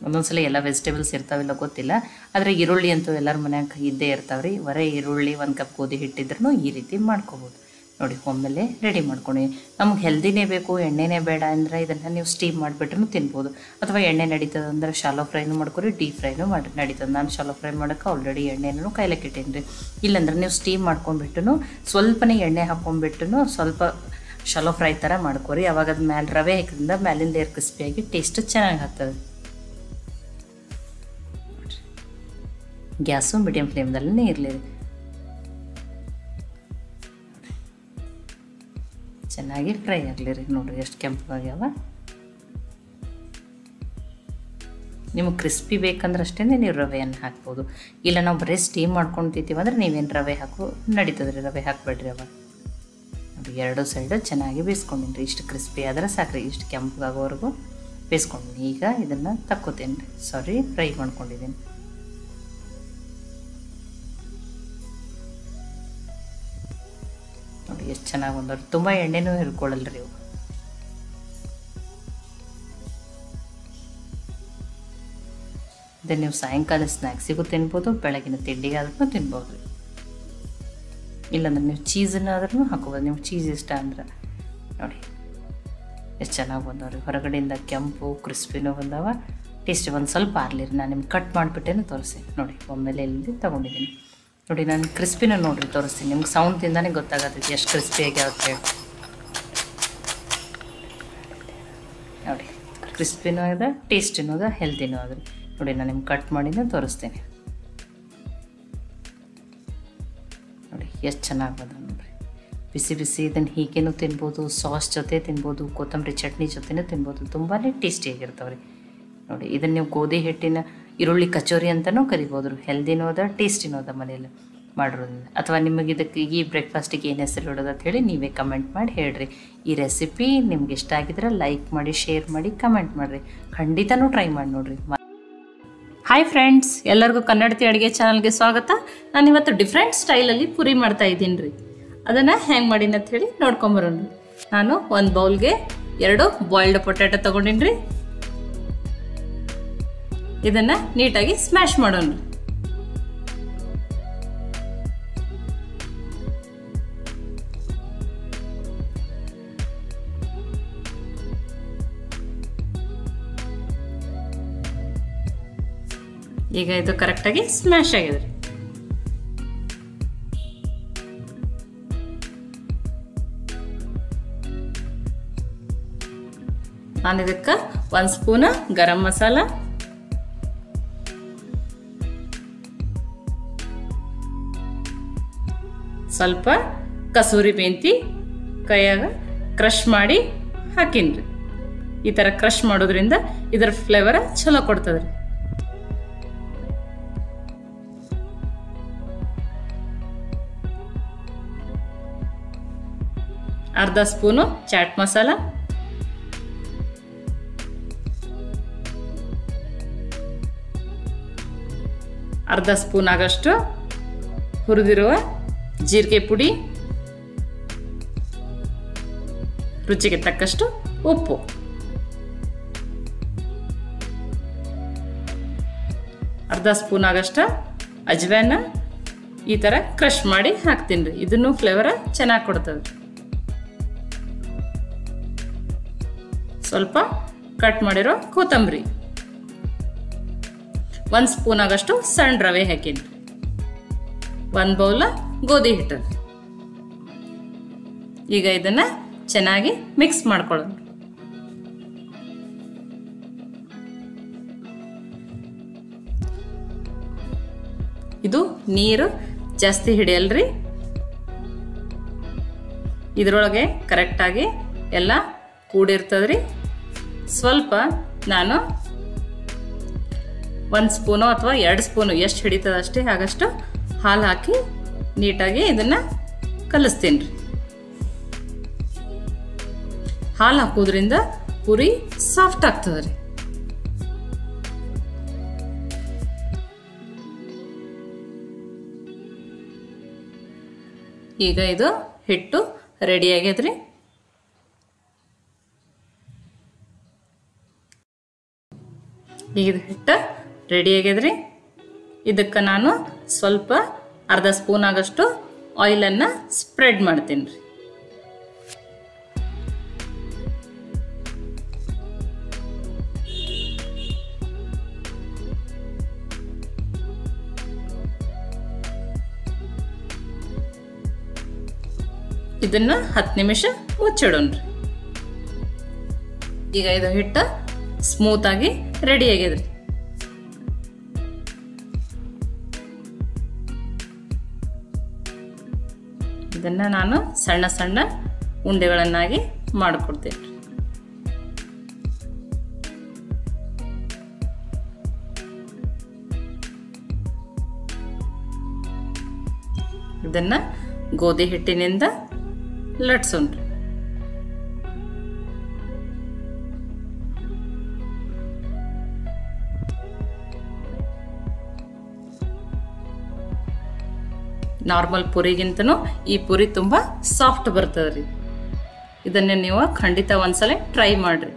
Speaker 1: ಒಂದೊಂದ್ಸಲ ಎಲ್ಲ ವೆಜಿಟೇಬಲ್ಸ್ ಇರ್ತಾವಿಲ್ಲ ಗೊತ್ತಿಲ್ಲ, ಆದರೆ ಈರುಳ್ಳಿ ಅಂತೂ ಎಲ್ಲರ ಮನ್ಯಾಗ ಇದ್ದೇ ಇರ್ತಾವೆ ರೀ. ಬರೀ ಈರುಳ್ಳಿ 1 ಕಪ್ ಗೋಧಿ ಹಿಟ್ಟಿದ್ರೂ ಈ ರೀತಿ ಮಾಡ್ಕೋಬೋದು. ನೋಡಿ ಒಮ್ಮೆಲೆ ರೆಡಿ ಮಾಡ್ಕೊಂಡು ನಮ್ಗೆ ಹೆಲ್ದಿನೇ ಬೇಕು ಎಣ್ಣೆನೇ ಬೇಡ ಅಂದರೆ ಇದನ್ನು ನೀವು ಸ್ಟೀಮ್ ಮಾಡಿಬಿಟ್ರೂ ತಿನ್ಬೋದು. ಅಥವಾ ಎಣ್ಣೆ ನಡೀತದೆ ಅಂದರೆ ಶಾಲೋ ಫ್ರೈನೂ ಮಾಡ್ಕೊರಿ, ಡೀಪ್ ಫ್ರೈನೂ ನಡೀತದೆ. ನಾನು ಶಾಲೋ ಫ್ರೈ ಮಾಡೋಕ್ಕೆ ಆಲ್ರೆಡಿ ಎಣ್ಣೆನೂ ಕಾಯ್ಲಿಕ್ಕೆ ಇಟ್ಟೇನಿ ರೀ. ಇಲ್ಲಾಂದ್ರೆ ನೀವು ಸ್ಟೀಮ್ ಮಾಡ್ಕೊಂಡ್ಬಿಟ್ಟು ಸ್ವಲ್ಪನೇ ಎಣ್ಣೆ ಹಾಕ್ಕೊಂಡ್ಬಿಟ್ಟು ಸ್ವಲ್ಪ ಶಾಲೋ ಫ್ರೈ ಥರ ಮಾಡ್ಕೊರಿ. ಅವಾಗ ಅದು ಮೇಲೆ ರವೆ ಹಾಕಿದ್ರಿಂದ ಮ್ಯಾಲಿಂದ ಏರ್ ಕ್ರಿಸ್ಪಿಯಾಗಿ ಟೇಸ್ಟ್ ಚೆನ್ನಾಗಿ ಆಗ್ತದೆ. ಗ್ಯಾಸು ಮೀಡಿಯಮ್ ಫ್ಲೇಮ್ದಲ್ಲೇ ಇರಲಿ. ಚೆನ್ನಾಗಿ ಫ್ರೈ ಆಗಲಿ ರೀ. ನೋಡಿರಿ ಎಷ್ಟು ಕೆಂಪಾಗ್ಯಾವ. ನಿಮಗೆ ಕ್ರಿಸ್ಪಿ ಬೇಕಂದ್ರೆ ಅಷ್ಟೇ ನೀವು ರವೆಯನ್ನು ಹಾಕ್ಬೋದು. ಇಲ್ಲ ನಾವು ಬರೀ ಸ್ಟೀಮ್ ಮಾಡ್ಕೊಂಡು ತಿಂತೀವಿ ಅಂದರೆ ನೀವೇನು ರವೆ ಹಾಕು ನಡೀತದೆ ರೀ. ರವೆ ಹಾಕಬೇಡ್ರಿ. ಅವಾಗ ನೋಡಿ ಎರಡು ಸೈಡು ಚೆನ್ನಾಗಿ ಬೇಯಿಸ್ಕೊಂಡಿನಿ ರೀ. ಇಷ್ಟು ಕ್ರಿಸ್ಪಿ ಆದರೆ ಸಾಕ್ರಿ. ಇಷ್ಟು ಕೆಂಪಾಗೋವರೆಗೂ ಬೇಯಿಸ್ಕೊಂಡಿನಿ. ಈಗ ಇದನ್ನು ತಕ್ಕೋತೀನಿ ರೀ. ಸಾರಿ ಫ್ರೈ ಮಾಡ್ಕೊಂಡಿದ್ದೀನಿ. ನೋಡಿ ಎಷ್ಟು ಚೆನ್ನಾಗಿ ಬಂದವ್ರಿ. ತುಂಬ ಎಣ್ಣೆನೂ ಹಿಡ್ಕೊಳ್ಳಲ್ರಿ ಇವು. ಇದನ್ನು ನೀವು ಸಾಯಂಕಾಲ ಸ್ನ್ಯಾಕ್ಸಿಗೂ ತಿನ್ಬೋದು, ಬೆಳಗಿನ ತಿಂಡಿಗಾದ್ರೂ ತಿನ್ಬೋದು ರೀ. ಇಲ್ಲಾಂದ್ರೆ ನೀವು ಚೀಸನ್ನಾದ್ರೂ ಹಾಕೋಬೋದು. ನಿಮ್ಗೆ ಚೀಸ್ ಇಷ್ಟ ಅಂದ್ರೆ. ನೋಡಿ ಎಷ್ಟು ಚೆನ್ನಾಗಿ ಬಂದವ್ರಿ. ಹೊರಗಡೆಯಿಂದ ಕೆಂಪು ಕ್ರಿಸ್ಪಿನೂ ಬಂದವ. ಟೇಸ್ಟ್ ಒಂದು ಸ್ವಲ್ಪ ಆರ್ಲಿರಿ. ನಾನು ನಿಮ್ಗೆ ಕಟ್ ಮಾಡಿಬಿಟ್ಟೇನು ತೋರಿಸಿ. ನೋಡಿ ಒಮ್ಮೆಲೆ ಇಲ್ಲಿ ತೊಗೊಂಡಿದ್ದೀನಿ. ನೋಡಿ ನಾನು ಕ್ರಿಸ್ಪಿನ ನೋಡಿರಿ ತೋರಿಸ್ತೀನಿ. ನಿಮ್ಗೆ ಸೌಂಡ್ದಿಂದಾನೇ ಗೊತ್ತಾಗತ್ತೈತಿ ಎಷ್ಟು ಕ್ರಿಸ್ಪಿಯಾಗಿ ಆಗುತ್ತೆ ಹೇಳಿ. ನೋಡಿ ಕ್ರಿಸ್ಪಿನೂ ಅದ, ಟೇಸ್ಟಿನೂ ಅದ, ಹೆಲ್ದಿನೂ ಅದ. ನೋಡಿ ನಾನು ನಿಮ್ಗೆ ಕಟ್ ಮಾಡಿನೇ ತೋರಿಸ್ತೀನಿ. ನೋಡಿ ಎಷ್ಟು ಚೆನ್ನಾಗಿ ಬಂದ ನೋಡಿರಿ. ಬಿಸಿ ಬಿಸಿ ಇದನ್ನು ಹೀಗೇನೂ ತಿನ್ಬೋದು, ಸಾಸ್ ಜೊತೆ ತಿನ್ಬೋದು, ಕೊತ್ತಂಬರಿ ಚಟ್ನಿ ಜೊತೆನೂ ತಿನ್ಬೋದು. ತುಂಬಾ ಟೇಸ್ಟಿಯಾಗಿರ್ತಾವೆ ರೀ. ನೋಡಿ ಇದನ್ನು ನೀವು ಗೋಧಿ ಹಿಟ್ಟಿನ ಈರುಳ್ಳಿ ಕಚೋರಿ ಅಂತಲೂ ಕರಿಬೋದು ರೀ. ಹೆಲ್ದಿನೂ ಅದ, ಟೇಸ್ಟಿನೂ ಅದ ಮನೇಲಿ ಮಾಡಿರೋದ್ರಿಂದ. ಅಥವಾ ನಿಮಗೆ ಇದಕ್ಕೆ ಈ ಬ್ರೇಕ್ಫಾಸ್ಟಿಗೆ ಏನು ಹೆಸರು ಇಡೋದು ಅಂತ ಹೇಳಿ ನೀವೇ ಕಮೆಂಟ್ ಮಾಡಿ ಹೇಳ್ರಿ. ಈ ರೆಸಿಪಿ ನಿಮ್ಗೆ ಇಷ್ಟ ಆಗಿದ್ರೆ ಲೈಕ್ ಮಾಡಿ, ಶೇರ್ ಮಾಡಿ, ಕಮೆಂಟ್ ಮಾಡಿರಿ. ಖಂಡಿತನೂ ಟ್ರೈ ಮಾಡಿ ನೋಡಿರಿ. ಹಾಯ್ ಫ್ರೆಂಡ್ಸ್, ಎಲ್ಲರಿಗೂ ಕನ್ನಡತಿ ಅಡುಗೆ ಚಾನಲ್ಗೆ ಸ್ವಾಗತ. ನಾನಿವತ್ತು ಡಿಫ್ರೆಂಟ್ ಸ್ಟೈಲಲ್ಲಿ ಪೂರಿ ಮಾಡ್ತಾ ಇದ್ದೀನಿ ರೀ. ಅದನ್ನು ಹೆಂಗೆ ಮಾಡೀನಿ ಅಂತ ಹೇಳಿ ನೋಡ್ಕೊಂಬರೋಣ. ನಾನು ಒಂದು ಬೌಲ್ಗೆ 2 ಬಾಯ್ಲ್ಡ್ ಪೊಟ್ಯಾಟೊ ತೊಗೊಂಡಿನಿ ರೀ. ಇದನ್ನು ನೀಟಾಗಿ ಸ್ಮ್ಯಾಶ್ ಮಾಡೋಣ. ಈಗ ಇದು ಕರೆಕ್ಟಾಗಿ ಸ್ಮ್ಯಾಶ್ ಆಗಿದೆ. ನಾನು ಇದಕ್ಕೆ 1 ಸ್ಪೂನ್ ಗರಂ ಮಸಾಲ, ಸ್ವಲ್ಪ ಕಸೂರಿ ಮೆಂತಿ ಕೈಯಾಗ ಕ್ರಷ್ ಮಾಡಿ ಹಾಕಿನ್ರಿ. ಈ ಥರ ಕ್ರಷ್ ಮಾಡೋದ್ರಿಂದ ಇದರ ಫ್ಲೇವರ್ ಚಲೋ ಕೊಡ್ತದ್ರಿ. ಅರ್ಧ ಸ್ಪೂನು ಚಾಟ್ ಮಸಾಲ, ಅರ್ಧ ಸ್ಪೂನ್ ಆಗಷ್ಟು ಹುರಿದಿರುವ ಜೀರಿಗೆ ಪುಡಿ, ರುಚಿಗೆ ತಕ್ಕಷ್ಟು ಉಪ್ಪು, ಅರ್ಧ ಸ್ಪೂನ್ ಆಗಷ್ಟು ಅಜ್ವಾನ ಈ ಥರ ಕ್ರಷ್ ಮಾಡಿ ಹಾಕ್ತೀನಿ ರೀ. ಇದನ್ನು ಫ್ಲೇವರ್ ಚೆನ್ನಾಗಿ ಕೊಡ್ತದೆ. ಸ್ವಲ್ಪ ಕಟ್ ಮಾಡಿರೋ ಕೊತ್ತಂಬರಿ, 1 ಸ್ಪೂನ್ ಆಗಷ್ಟು ಸಣ್ಣ ರವೆ ಹಾಕಿನಿ, 1 ಬೌಲ್ ಗೋಧಿ ಹಿಟ್ಟು. ಈಗ ಇದನ್ನ ಚೆನ್ನಾಗಿ ಮಿಕ್ಸ್ ಮಾಡ್ಕೊಳ್ಳೋಣ. ಇದು ನೀರು ಜಾಸ್ತಿ ಹಿಡಿಯಲ್ರಿ, ಇದರೊಳಗೆ ಕರೆಕ್ಟಾಗಿ ಎಲ್ಲ ಕೂಡಿರ್ತದ್ರಿ. ಸ್ವಲ್ಪ ನಾನು 1 ಸ್ಪೂನು ಅಥವಾ 2 ಸ್ಪೂನು ಎಷ್ಟು ಹಿಡಿತದ ಅಷ್ಟೇ ಆಗಷ್ಟು ಹಾಲು ಹಾಕಿ ನೀಟಾಗಿ ಇದನ್ನು ಕಲಿಸ್ತೀನಿ ರೀ. ಹಾಲು ಹಾಕೋದ್ರಿಂದ ಪೂರಿ ಸಾಫ್ಟ್ ಆಗ್ತದೆ ರೀ. ಈಗ ಇದು ಹಿಟ್ಟು ರೆಡಿ ಆಗ್ಯದ್ರಿ. ಈಗ ಹಿಟ್ಟು ರೆಡಿ ಆಗ್ಯದ್ರಿ. ಇದಕ್ಕೆ ನಾನು ಸ್ವಲ್ಪ ಅರ್ಧ ಸ್ಪೂನ್ ಆಗಷ್ಟು ಆಯಿಲನ್ನು ಸ್ಪ್ರೆಡ್ ಮಾಡ್ತೀನಿ ರೀ. ಇದನ್ನ 10 ನಿಮಿಷ ಮುಚ್ಚಿಡೋಣ್ರಿ. ಈಗ ಇದು ಹಿಟ್ಟು ಸ್ಮೂತ್ ಆಗಿ ರೆಡಿ ಆಗ್ಯದ್ರಿ. ಇದನ್ನ ನಾನು ಸಣ್ಣ ಸಣ್ಣ ಉಂಡೆಗಳನ್ನಾಗಿ ಮಾಡಿಕೊಡ್ತೇನೆ. ಇದನ್ನ ಗೋಧಿ ಹಿಟ್ಟಿನಿಂದ ಲಟ್ಸೋಣ್ರಿ. ನಾರ್ಮಲ್ ಪುರಿಗಿಂತನೂ ಈ ಪುರಿ ತುಂಬ ಸಾಫ್ಟ್ ಬರ್ತದ್ರಿ. ಇದನ್ನ ನೀವು ಖಂಡಿತ ಒಂದ್ಸಲ ಟ್ರೈ ಮಾಡ್ರಿ.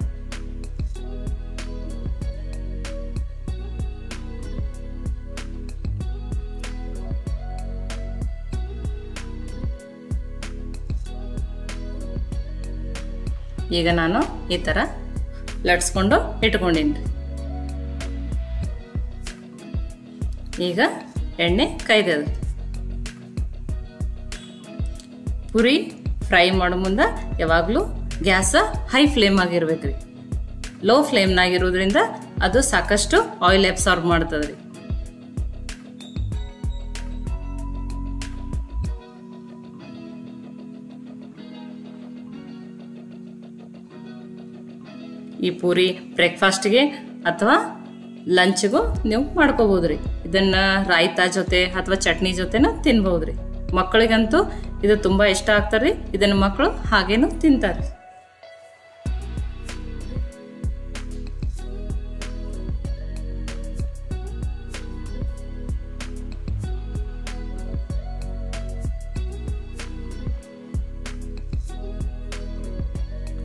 Speaker 1: ಈಗ ನಾನು ಈ ಥರ ಲಟ್ಸ್ಕೊಂಡು ಇಟ್ಕೊಂಡೀನಿ. ಈಗ ಎಣ್ಣೆ ಕಾಯ್ದದ. ಪುರಿ ಫ್ರೈ ಮಾಡೋ ಮುಂದೆ ಯಾವಾಗಲೂ ಗ್ಯಾಸ ಹೈ ಫ್ಲೇಮ್ ಆಗಿರ್ಬೇಕ್ರಿ. ಲೋ ಫ್ಲೇಮ್ನಾಗಿರೋದ್ರಿಂದ ಅದು ಸಾಕಷ್ಟು ಆಯಿಲ್ ಅಬ್ಸಾರ್ಬ್ ಮಾಡ್ತದ್ರಿ. ಈ ಪೂರಿ ಬ್ರೇಕ್ಫಾಸ್ಟ್ಗೆ ಅಥವಾ ಲಂಚ್ಗೂ ನೀವು ಮಾಡ್ಕೋಬೋದ್ರಿ. ಇದನ್ನ ರಾಯ್ತಾ ಜೊತೆ ಅಥವಾ ಚಟ್ನಿ ಜೊತೆನ ತಿನ್ಬೋದ್ರಿ. ಮಕ್ಕಳಿಗಂತೂ ಇದು ತುಂಬ ಇಷ್ಟ ಆಗ್ತಾರ್ರಿ. ಇದನ್ನು ಮಕ್ಕಳು ಹಾಗೇನು ತಿಂತಾರೆ.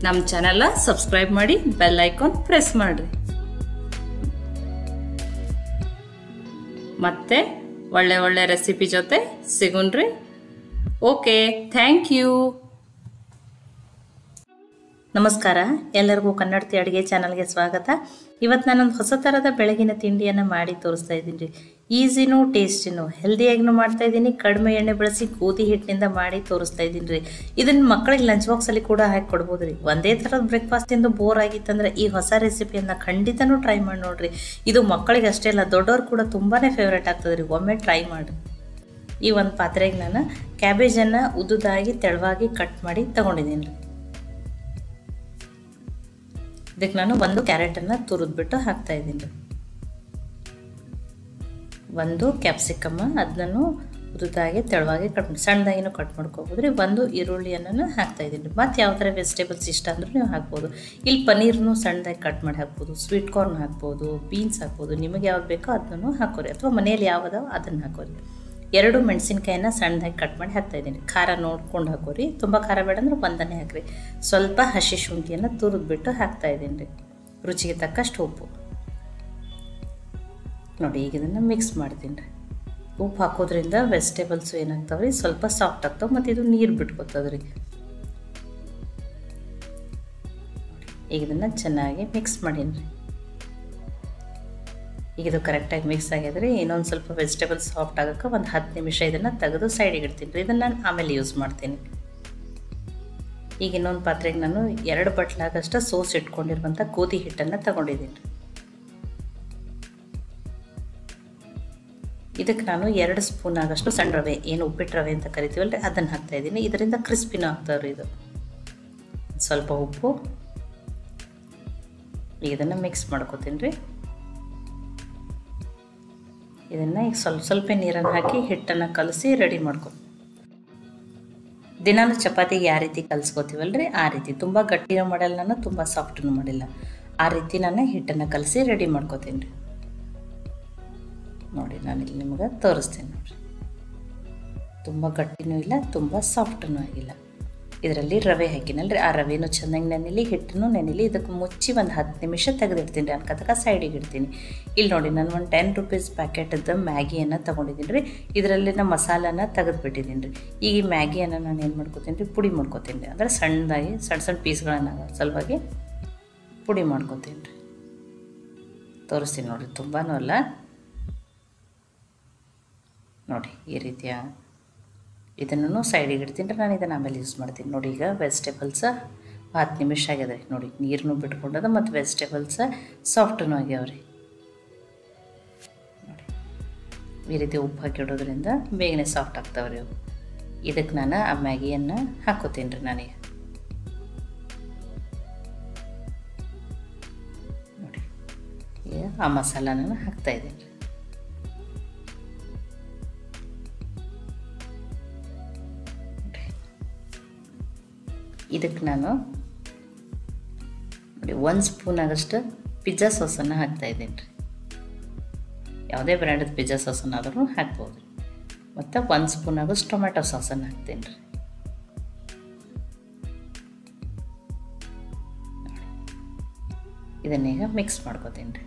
Speaker 1: ನಮ್ಮ ಚಾನೆಲ್ ಸಬ್ಸ್ಕ್ರೈಬ್ ಮಾಡಿ, ಬೆಲ್ ಐಕಾನ್ ಪ್ರೆಸ್ ಮಾಡಿರಿ. ಮತ್ತೆ ಒಳ್ಳೆ ಒಳ್ಳೆ ರೆಸಿಪಿ ಜೊತೆ ಸಿಗೋಣ್ರಿ. Okay, thank you. ನಮಸ್ಕಾರ, ಎಲ್ಲರಿಗೂ ಕನ್ನಡತಿ ಅಡುಗೆ ಚಾನಲ್ಗೆ ಸ್ವಾಗತ. ಇವತ್ತು ನಾನೊಂದು ಹೊಸ ಥರದ ಬೆಳಗಿನ ತಿಂಡಿಯನ್ನು ಮಾಡಿ ತೋರಿಸ್ತಾ ಇದ್ದೀನಿ ರೀ. ಈಸಿನೂ ಟೇಸ್ಟಿನೂ ಹೆಲ್ದಿಯಾಗಿನೂ ಮಾಡ್ತಾ ಇದ್ದೀನಿ. ಕಡಿಮೆ ಎಣ್ಣೆ ಬಳಸಿ ಗೋಧಿ ಹಿಟ್ಟಿನಿಂದ ಮಾಡಿ ತೋರಿಸ್ತಾ ಇದ್ದೀನಿ ರೀ. ಇದನ್ನು ಮಕ್ಕಳಿಗೆ ಲಂಚ್ ಬಾಕ್ಸಲ್ಲಿ ಕೂಡ ಹಾಕಿ ಕೊಡ್ಬೋದು ರೀ. ಒಂದೇ ಥರದ ಬ್ರೇಕ್ಫಾಸ್ಟಿಂದ ಬೋರ್ ಆಗಿತ್ತಂದ್ರೆ ಈ ಹೊಸ ರೆಸಿಪಿಯನ್ನು ಖಂಡಿತನೂ ಟ್ರೈ ಮಾಡಿ ನೋಡಿರಿ. ಇದು ಮಕ್ಕಳಿಗೆ ಅಷ್ಟೇ ಅಲ್ಲ, ದೊಡ್ಡವ್ರು ಕೂಡ ತುಂಬಾ ಫೇವ್ರೇಟ್ ಆಗ್ತದೆ ರೀ. ಒಮ್ಮೆ ಟ್ರೈ ಮಾಡಿ. ಈ ಒಂದು ಪಾತ್ರೆಗೆ ನಾನು ಕ್ಯಾಬೇಜನ್ನು ಉದ್ದುದಾಗಿ ತೆಳುವಾಗಿ ಕಟ್ ಮಾಡಿ ತಗೊಂಡಿದ್ದೀನಿ ರೀ. ಇದಕ್ಕೆ ನಾನು ಒಂದು ಕ್ಯಾರೆಟನ್ನು ತುರಿದ್ಬಿಟ್ಟು ಹಾಕ್ತಾ ಇದ್ದೀನಿ. ಒಂದು ಕ್ಯಾಪ್ಸಿಕಮ್ ಅದನ್ನು ಉದ್ದುದಾಗಿ ತೆಳುವಾಗಿ ಸಣ್ಣದಾಗಿನೂ ಕಟ್ ಮಾಡ್ಕೋಬೋದು ರೀ. ಒಂದು ಈರುಳ್ಳಿಯನ್ನು ಹಾಕ್ತಾ ಇದ್ದೀನಿ. ಮತ್ತು ಯಾವ ಥರ ವೆಜಿಟೇಬಲ್ಸ್ ಇಷ್ಟ ಅಂದ್ರೂ ನೀವು ಹಾಕ್ಬೋದು. ಇಲ್ಲಿ ಪನ್ನೀರ್ನು ಸಣ್ಣದಾಗಿ ಕಟ್ ಮಾಡಿ ಹಾಕ್ಬೋದು, ಸ್ವೀಟ್ ಕಾರ್ನ್ ಹಾಕ್ಬೋದು, ಬೀನ್ಸ್ ಹಾಕ್ಬೋದು. ನಿಮಗೆ ಯಾವ್ದು ಬೇಕೋ ಅದನ್ನು ಹಾಕೋರಿ, ಅಥವಾ ಮನೆಯಲ್ಲಿ ಯಾವುದೋ ಅದನ್ನು ಹಾಕೋರಿ. 2 ಮೆಣಸಿನ್ಕಾಯಿನ ಸಣ್ಣದಾಗಿ ಕಟ್ ಮಾಡಿ ಹಾಕ್ತಾಯಿದ್ದೀನಿ. ಖಾರ ನೋಡ್ಕೊಂಡು ಹಾಕೋರಿ. ತುಂಬ ಖಾರ ಬೇಡ ಅಂದ್ರೆ ಒಂದನೇ ಹಾಕಿರಿ. ಸ್ವಲ್ಪ ಹಸಿ ಶುಂಠಿಯನ್ನು ತುರಿದ್ಬಿಟ್ಟು ಹಾಕ್ತಾಯಿದ್ದೀನಿ ರೀ. ರುಚಿಗೆ ತಕ್ಕಷ್ಟು ಉಪ್ಪು ನೋಡಿ. ಈಗ ಇದನ್ನು ಮಿಕ್ಸ್ ಮಾಡ್ತೀನಿ ರೀ. ಉಪ್ಪು ಹಾಕೋದ್ರಿಂದ ವೆಜಿಟೇಬಲ್ಸು ಏನಾಗ್ತಾವೆ ರೀ, ಸ್ವಲ್ಪ ಸಾಫ್ಟ್ ಆಗ್ತಾವೆ. ಮತ್ತು ಇದು ನೀರು ಬಿಟ್ಕೊತದೆ ರೀ. ಈಗ ಇದನ್ನು ಚೆನ್ನಾಗಿ ಮಿಕ್ಸ್ ಮಾಡೀನಿ ರೀ. ಈಗ ಇದು ಕರೆಕ್ಟಾಗಿ ಮಿಕ್ಸ್ ಆಗ್ಯದ್ರಿ. ಇನ್ನೊಂದು ಸ್ವಲ್ಪ ವೆಜಿಟೇಬಲ್ಸ್ ಸಾಫ್ಟ್ ಆಗೋಕ್ಕೆ ಒಂದು 10 ನಿಮಿಷ ಇದನ್ನು ತೆಗೆದು ಸೈಡಿಗೆ ಇಡ್ತೀನಿ ರೀ. ಇದನ್ನು ನಾನು ಆಮೇಲೆ ಯೂಸ್ ಮಾಡ್ತೀನಿ. ಈಗ ಇನ್ನೊಂದು ಪಾತ್ರೆಗೆ ನಾನು 2 ಬಟ್ಲಾಗಷ್ಟು ಸೋಸ್ ಇಟ್ಕೊಂಡಿರುವಂಥ ಗೋಧಿ ಹಿಟ್ಟನ್ನು ತಗೊಂಡಿದ್ದೀನಿ. ಇದಕ್ಕೆ ನಾನು 2 ಸ್ಪೂನ್ ಆಗಷ್ಟು ಸಣ್ಣ ರವೆ, ಏನು ಉಪ್ಪಿಟ್ಟು ರವೆ ಅಂತ ಕರಿತೀವಲ್ರಿ, ಅದನ್ನು ಹಾಕ್ತಾಯಿದ್ದೀನಿ. ಇದರಿಂದ ಕ್ರಿಸ್ಪಿನೂ ಆಗ್ತಾವ್ರಿ. ಇದು ಸ್ವಲ್ಪ ಉಪ್ಪು, ಇದನ್ನು ಮಿಕ್ಸ್ ಮಾಡ್ಕೋತೀನಿ ರೀ. ಇದನ್ನು ಈಗ ಸ್ವಲ್ಪ ನೀರನ್ನು ಹಾಕಿ ಹಿಟ್ಟನ್ನು ಕಲಸಿ ರೆಡಿ ಮಾಡ್ಕೊ. ದಿನಾನು ಚಪಾತಿಗೆ ಯಾವ ರೀತಿ ಕಲಿಸ್ಕೋತೀವಲ್ರಿ ಆ ರೀತಿ, ತುಂಬ ಗಟ್ಟಿನೂ ಮಾಡಲ್ಲ ನಾನು, ತುಂಬ ಸಾಫ್ಟೂ ಮಾಡಿಲ್ಲ, ಆ ರೀತಿ ನಾನು ಹಿಟ್ಟನ್ನು ಕಲಸಿ ರೆಡಿ ಮಾಡ್ಕೋತೀನಿ ರೀ. ನೋಡಿ ನಾನು ಇಲ್ಲಿ ನಿಮ್ಗೆ ತೋರಿಸ್ತೀನಿ ನೋಡಿರಿ. ತುಂಬ ಗಟ್ಟಿನೂ ಇಲ್ಲ, ತುಂಬ ಸಾಫ್ಟೂ ಆಗಿಲ್ಲ. ಇದರಲ್ಲಿ ರವೆ ಹಾಕಿನಲ್ರಿ, ಆ ರವೆನೂ ಚೆನ್ನಾಗಿ ನೆನೆಲಿ, ಹಿಟ್ಟನ್ನು ನೆನೆಲಿ. ಇದಕ್ಕೆ ಮುಚ್ಚಿ ಒಂದು 10 ನಿಮಿಷ ತೆಗೆದಿಡ್ತೀನಿ ರೀ. ಅನ್ಕತಕ ಸೈಡಿಗೆ ಇಡ್ತೀನಿ. ಇಲ್ಲಿ ನೋಡಿ ನಾನು ಒಂದು 10 ರೂಪೀಸ್ ಪ್ಯಾಕೆಟದ್ದು ಮ್ಯಾಗಿಯನ್ನು ತೊಗೊಂಡಿದ್ದೀನಿ ರೀ. ಇದರಲ್ಲಿನ ಮಸಾಲನ ತೆಗೆದುಬಿಟ್ಟಿದ್ದೀನಿ ರೀ. ಈಗ ಈ ಮ್ಯಾಗಿಯನ್ನು ನಾನು ಏನು ಮಾಡ್ಕೋತೀನಿ ರೀ, ಪುಡಿ ಮಾಡ್ಕೋತೀನಿ ರೀ. ಅಂದರೆ ಸಣ್ಣದಾಗಿ ಸಣ್ಣ ಪೀಸ್ಗಳನ್ನು ಸಲುವಾಗಿ ಪುಡಿ ಮಾಡ್ಕೋತೀನಿ ರೀ. ತೋರಿಸ್ತೀನಿ ನೋಡಿರಿ, ತುಂಬಾ ಅಲ್ಲ ನೋಡಿ ಈ ರೀತಿಯ. ಇದನ್ನು ಸೈಡಿಗೆ ಇಡ್ತೀನಿ ರೀ. ನಾನು ಇದನ್ನು ಆಮೇಲೆ ಯೂಸ್ ಮಾಡ್ತೀನಿ. ನೋಡಿ ಈಗ ವೆಜಿಟೇಬಲ್ಸ 10 ನಿಮಿಷ ಆಗ್ಯದ ರೀ. ನೋಡಿ ನೀರನ್ನು ಬಿಟ್ಕೊಂಡದ ಮತ್ತು ವೆಜಿಟೇಬಲ್ಸ ಸಾಫ್ಟೂ ಆಗ್ಯಾವ್ರಿ. ನೋಡಿ ಈ ರೀತಿ ಉಪ್ಪು ಹಾಕಿ ಇಡೋದ್ರಿಂದ ಬೇಗನೆ ಸಾಫ್ಟ್ ಆಗ್ತಾವ್ರಿ ಅವು. ಇದಕ್ಕೆ ನಾನು ಆ ಮ್ಯಾಗಿಯನ್ನು ಹಾಕೋತೀನಿ ರೀ. ನಾನೀಗ ನೋಡಿ ಈಗ ಆ ಮಸಾಲಾನ ಹಾಕ್ತಾಯಿದ್ದೀನಿ ರೀ. ಇದಕ್ಕೆ ನಾನು ನೋಡಿ 1 ಸ್ಪೂನ್ ಆಗಷ್ಟು ಪಿಜ್ಜಾ ಸಾಸನ್ನು ಹಾಕ್ತಾಯಿದ್ದೀನಿ ರೀ. ಯಾವುದೇ ಬ್ರ್ಯಾಂಡದ ಪಿಜ್ಜಾ ಸಾಸನ್ನಾದರೂ ಹಾಕ್ಬೋದು. ಮತ್ತು 1 ಸ್ಪೂನ್ ಆಗಷ್ಟು ಟೊಮೆಟೊ ಸಾಸನ್ನು ಹಾಕ್ತೀನಿ ರೀ. ಇದನ್ನೀಗ ಮಿಕ್ಸ್ ಮಾಡ್ಕೋತೀನಿ ರೀ.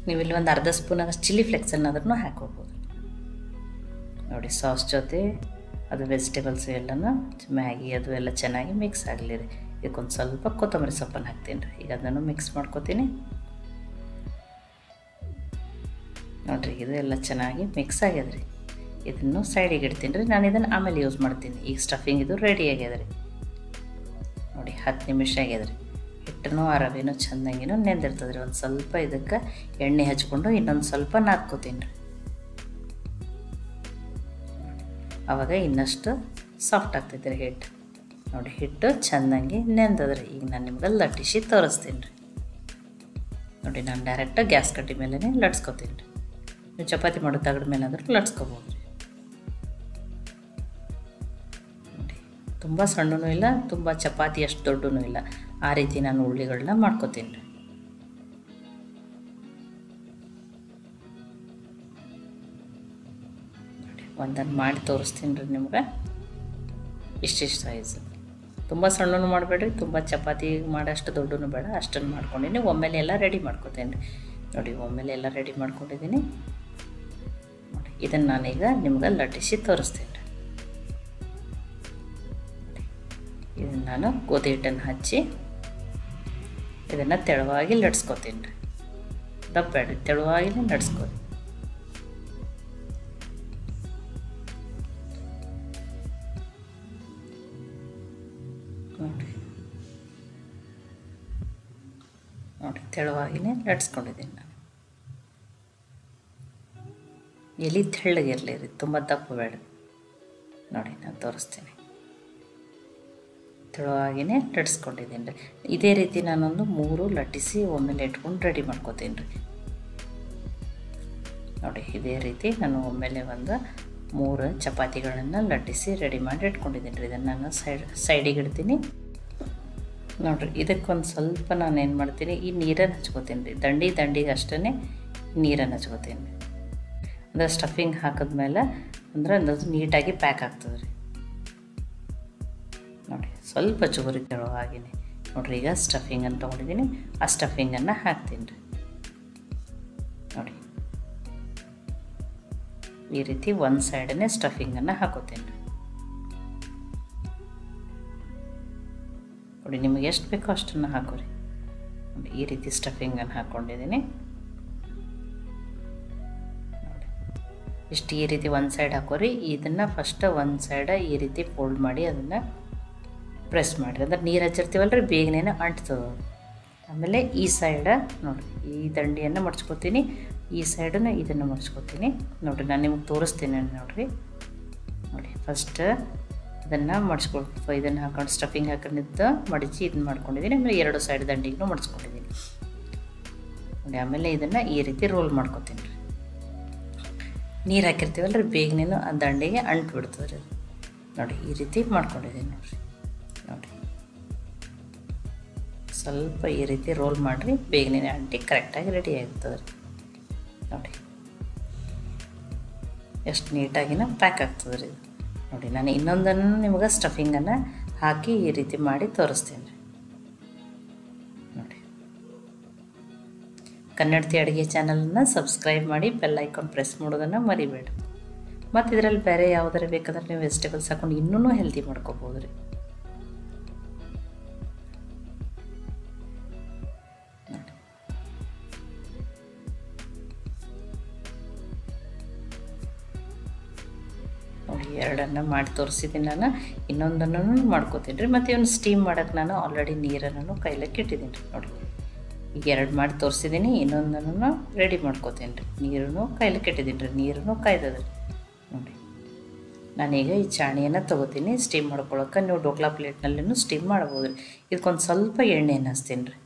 Speaker 1: ನೀವಿಲ್ಲಿ ಒಂದು ಅರ್ಧ ಸ್ಪೂನ್ ಆಗಷ್ಟು ಚಿಲ್ಲಿ ಫ್ಲೆಕ್ಸನ್ನಾದ್ರೂ ಹಾಕ್ಕೋಬೋದು. ನೋಡಿ ಸಾಸ್ ಜೊತೆ ಅದು ವೆಜಿಟೇಬಲ್ಸ್ ಎಲ್ಲನೂ ಮ್ಯಾಗಿ ಅದು ಎಲ್ಲ ಚೆನ್ನಾಗಿ ಮಿಕ್ಸ್ ಆಗಲಿ ರೀ. ಇದಕ್ಕೊಂದು ಸ್ವಲ್ಪ ಕೊತ್ತಂಬರಿ ಸೊಪ್ಪನ್ನು ಹಾಕ್ತೀನಿ ರೀ. ಈಗ ಅದನ್ನು ಮಿಕ್ಸ್ ಮಾಡ್ಕೋತೀನಿ. ನೋಡಿರಿ ಇದು ಎಲ್ಲ ಚೆನ್ನಾಗಿ ಮಿಕ್ಸ್ ಆಗ್ಯದ ರೀ. ಇದನ್ನು ಸೈಡಿಗೆ ಇಡ್ತೀನಿ ರೀ. ನಾನು ಇದನ್ನು ಆಮೇಲೆ ಯೂಸ್ ಮಾಡ್ತೀನಿ. ಈಗ ಸ್ಟಫಿಂಗ್ ಇದು ರೆಡಿ ಆಗ್ಯದ ರೀ. ನೋಡಿ 10 ನಿಮಿಷ ಆಗ್ಯದ ರೀ. ಹಿಟ್ಟನೂ ಆ ರವೆನೂ ಚೆಂದಾಗಿನೂ ನೆಂದಿರ್ತದೆ ರೀ. ಒಂದು ಸ್ವಲ್ಪ ಇದಕ್ಕೆ ಎಣ್ಣೆ ಹಚ್ಕೊಂಡು ಇನ್ನೊಂದು ಸ್ವಲ್ಪ ನಾದ್ಕೋತೀನಿ ರೀ. ಆವಾಗ ಇನ್ನಷ್ಟು ಸಾಫ್ಟ್ ಆಗ್ತೈತೆ ರೀ ಹಿಟ್ಟು. ನೋಡಿ ಹಿಟ್ಟು ಚೆನ್ನಾಗಿ ನೆಂದದ್ರಿ. ಈಗ ನಾನು ನಿಮ್ಗೆ ಲಟ್ಟಿಸಿ ತೋರಿಸ್ತೀನಿ ರೀ. ನೋಡಿ ನಾನು ಡೈರೆಕ್ಟಾಗಿ ಗ್ಯಾಸ್ ಕಟ್ಟಿ ಮೇಲೇ ಲಟ್ಸ್ಕೊತೀನಿ ರೀ. ನೀವು ಚಪಾತಿ ಮಾಡೋ ತಗಡ ಮೇಲಾದ್ರೂ ಲಟ್ಸ್ಕೊಬೋದು ರೀ. ನೋಡಿ ತುಂಬ ಸಣ್ಣನೂ ಇಲ್ಲ, ತುಂಬ ಚಪಾತಿ ಅಷ್ಟು ದೊಡ್ಡನೂ ಇಲ್ಲ, ಆ ರೀತಿ ನಾನು ಉಳ್ಳಿಗಳನ್ನ ಮಾಡ್ಕೊತೀನಿ ರೀ. ಒಂದನ್ನು ಮಾಡಿ ತೋರಿಸ್ತೀನಿ ರೀ ನಿಮ್ಗೆ. ಇಷ್ಟಿಷ್ಟು ಸೈಜ್, ತುಂಬ ಸಣ್ಣನೂ ಮಾಡಬೇಡ್ರಿ, ತುಂಬ ಚಪಾತಿ ಮಾಡೋಷ್ಟು ದೊಡ್ಡನೂ ಬೇಡ, ಅಷ್ಟನ್ನು ಮಾಡ್ಕೊಂಡಿನಿ. ಒಮ್ಮೆಲೆ ಎಲ್ಲ ರೆಡಿ ಮಾಡ್ಕೊತೀನಿ ರೀ. ನೋಡಿ ಒಮ್ಮೆಲೆ ಎಲ್ಲ ರೆಡಿ ಮಾಡ್ಕೊಂಡಿದ್ದೀನಿ. ನೋಡಿ ಇದನ್ನು ನಾನೀಗ ನಿಮ್ಗೆ ಲಟ್ಟಿಸಿ ತೋರಿಸ್ತೀನಿ ರೀ. ಇದನ್ನು ನಾನು ಗೋಧಿ ಹಿಟ್ಟನ್ನು ಹಚ್ಚಿ ಇದನ್ನು ತೆಳುವಾಗಿ ಲಟ್ಸ್ಕೊತೀನಿ ರೀ. ದಪ್ಪ ಬೇಡ್ರಿ, ತೆಳುವಾಗಿನೇ ಲಟ್ಸ್ಕೊತೀನಿ. ನೋಡಿ ತೆಳುವಾಗಿನೇ ಲಟ್ಸ್ಕೊಂಡಿದ್ದೀನಿ ನಾನು. ಎಲೆ ತೆಳ್ಳಗಿರಲಿ ರೀ, ತುಂಬ ದಪ್ಪ ಬೇಡ. ನೋಡಿ ನಾನು ತೋರಿಸ್ತೀನಿ. ತೆಳುವಾಗಿನೇ ಲಟ್ಸ್ಕೊಂಡಿದ್ದೀನಿ ರೀ. ಇದೇ ರೀತಿ ನಾನೊಂದು 3 ಲಟ್ಟಿಸಿ ಒಮ್ಮೆಲೆ ಇಟ್ಕೊಂಡು ರೆಡಿ ಮಾಡ್ಕೋತೀನಿ ರೀ. ನೋಡಿ ಇದೇ ರೀತಿ ನಾನು ಒಮ್ಮೆಲೆ ಒಂದು 3 ಚಪಾತಿಗಳನ್ನು ಲಟ್ಟಿಸಿ ರೆಡಿ ಮಾಡಿ ಇಟ್ಕೊಂಡಿದ್ದೀನಿ ರೀ. ಇದನ್ನು ನಾನು ಸೈಡಿಗೆ ಇಡ್ತೀನಿ. ನೋಡಿರಿ ಇದಕ್ಕೊಂದು ಸ್ವಲ್ಪ ನಾನು ಏನು ಮಾಡ್ತೀನಿ, ಈ ನೀರನ್ನು ಹಚ್ಕೋತೀನಿ ರೀ. ದಂಡಿಗೆ ಅಷ್ಟೇ ನೀರನ್ನು ಹಚ್ಕೋತೀನಿ ರೀ. ಅಂದರೆ ಸ್ಟಫಿಂಗ್ ಹಾಕಿದ್ಮೇಲೆ ಅಂದರೆ ಅದು ನೀಟಾಗಿ ಪ್ಯಾಕ್ ಆಗ್ತದೆ ರೀ. ನೋಡಿ ಸ್ವಲ್ಪ ಚೂರಿ ತೆಳುವಾಗಿನೇ. ನೋಡಿರಿ ಈಗ ಸ್ಟಫಿಂಗನ್ನು ತೊಗೊಂಡಿದ್ದೀನಿ, ಆ ಸ್ಟಫಿಂಗನ್ನು ಹಾಕ್ತೀನಿ ರೀ. ನೋಡಿ ಈ ರೀತಿ ಒಂದು ಸೈಡನ್ನೇ ಸ್ಟಫಿಂಗನ್ನು ಹಾಕೋತೀನಿ ರೀ. ನೋಡಿ ನಿಮಗೆ ಎಷ್ಟು ಬೇಕೋ ಅಷ್ಟನ್ನು ಹಾಕೋರಿ. ನೋಡಿ ಈ ರೀತಿ ಸ್ಟಫಿಂಗನ್ನು ಹಾಕ್ಕೊಂಡಿದ್ದೀನಿ. ನೋಡಿ ಇಷ್ಟು ಈ ರೀತಿ ಒಂದು ಸೈಡ್ ಹಾಕೋರಿ. ಇದನ್ನು ಫಸ್ಟ್ ಒಂದು ಸೈಡ ಈ ರೀತಿ ಫೋಲ್ಡ್ ಮಾಡಿ ಅದನ್ನು ಪ್ರೆಸ್ ಮಾಡಿರಿ. ಅಂದ್ರೆ ನೀರು ಹಚ್ಚಿರ್ತೀವಲ್ಲ ರೀ ಬೇಗನೆ ಅಂಟ್ತದೆ. ಆಮೇಲೆ ಈ ಸೈಡ ನೋಡಿರಿ ಈ ದಂಡಿಯನ್ನು ಮಡ್ಚ್ಕೊತೀನಿ, ಈ ಸೈಡನ್ನು ಇದನ್ನು ಮಡ್ಚ್ಕೊತೀನಿ. ನೋಡಿರಿ ನಾನು ನಿಮಗೆ ತೋರಿಸ್ತೀನಿ ನೋಡಿರಿ. ನೋಡಿ ಫಸ್ಟ್ ಇದನ್ನು ಮಡ್ಚ್ಕೊಳ್ತೀವಿ, ಇದನ್ನು ಹಾಕೊಂಡು ಸ್ಟಫಿಂಗ್ ಹಾಕೊಂಡಿದ್ದು ಮಡಚಿ ಇದನ್ನು ಮಾಡ್ಕೊಂಡಿದ್ದೀನಿ. ಆಮೇಲೆ ಎರಡು ಸೈಡ್ ದಂಡಿಗೂ ಮಡ್ಚ್ಕೊಂಡಿದ್ದೀನಿ ನೋಡಿ. ಆಮೇಲೆ ಇದನ್ನು ಈ ರೀತಿ ರೋಲ್ ಮಾಡ್ಕೊತೀನಿ ರೀ. ನೀರು ಹಾಕಿರ್ತೀವಲ್ಲ ರೀ ಬೇಗನೆ ಆ ದಂಡಿಗೆ ಅಂಟು ಬಿಡ್ತದೆ ರೀ. ನೋಡಿ ಈ ರೀತಿ ಮಾಡ್ಕೊಂಡಿದ್ದೀನಿ ನೋಡಿರಿ. ನೋಡಿ ಸ್ವಲ್ಪ ಈ ರೀತಿ ರೋಲ್ ಮಾಡಿರಿ, ಬೇಗನೆ ಅಂಟಿ ಕರೆಕ್ಟಾಗಿ ರೆಡಿ ಆಗ್ತದೆ ರೀ. ನೋಡಿ ಎಷ್ಟು ನೀಟಾಗಿನ ಪ್ಯಾಕ್ ಆಗ್ತದೆ ರೀ. ನೋಡಿ ನಾನು ಇನ್ನೊಂದನ್ನು ನಿಮಗೆ ಸ್ಟಫಿಂಗನ್ನು ಹಾಕಿ ಈ ರೀತಿ ಮಾಡಿ ತೋರಿಸ್ತೀನಿ ರೀ. ನೋಡಿ ಕನ್ನಡತಿ ಅಡುಗೆ ಚಾನಲನ್ನು ಸಬ್ಸ್ಕ್ರೈಬ್ ಮಾಡಿ ಬೆಲ್ ಐಕಾನ್ ಪ್ರೆಸ್ ಮಾಡೋದನ್ನು ಮರಿಬೇಡ. ಮತ್ತು ಇದರಲ್ಲಿ ಬೇರೆ ಯಾವುದಾರು ಬೇಕಾದ್ರೆ ನೀವು ವೆಜಿಟೇಬಲ್ಸ್ ಹಾಕೊಂಡು ಇನ್ನೂ ಹೆಲ್ದಿ ಮಾಡ್ಕೋಬೋದು ರೀ. ನೋಡಿ ಎರಡನ್ನು ಮಾಡಿ ತೋರಿಸಿದ್ದೀನಿ ನಾನು. ಇನ್ನೊಂದನ್ನು ಮಾಡ್ಕೋತೀನಿ ರೀ. ಮತ್ತು ಇವನು ಸ್ಟೀಮ್ ಮಾಡೋಕ್ಕೆ ನಾನು ಆಲ್ರೆಡಿ ನೀರನ್ನು ಕೈಲಕ್ಕೆ ಇಟ್ಟಿದ್ದೀನಿ ರೀ. ನೋಡಿ ಈಗ ಎರಡು ಮಾಡಿ ತೋರಿಸಿದ್ದೀನಿ, ಇನ್ನೊಂದನ್ನು ರೆಡಿ ಮಾಡ್ಕೋತೀನಿ ರೀ. ನೀರನ್ನು ಕೈಲಕ್ಕೆ ಇಟ್ಟಿದ್ದೀನಿ ರೀ, ನೀರನ್ನು ಕಾಯ್ದದ ರೀ. ನೋಡಿ ನಾನೀಗ ಈ ಚಾಣಿಯನ್ನು ತೊಗೋತೀನಿ ಸ್ಟೀಮ್ ಮಾಡ್ಕೊಳಕ್ಕೆ. ನೀವು ಡೋಕ್ಲಾ ಪ್ಲೇಟ್ನಲ್ಲೂ ಸ್ಟೀಮ್ ಮಾಡ್ಬೋದು ರೀ. ಇದಕ್ಕೊಂದು ಸ್ವಲ್ಪ ಎಣ್ಣೆಯನ್ನು ಹಚ್ತೀನಿ ರೀ.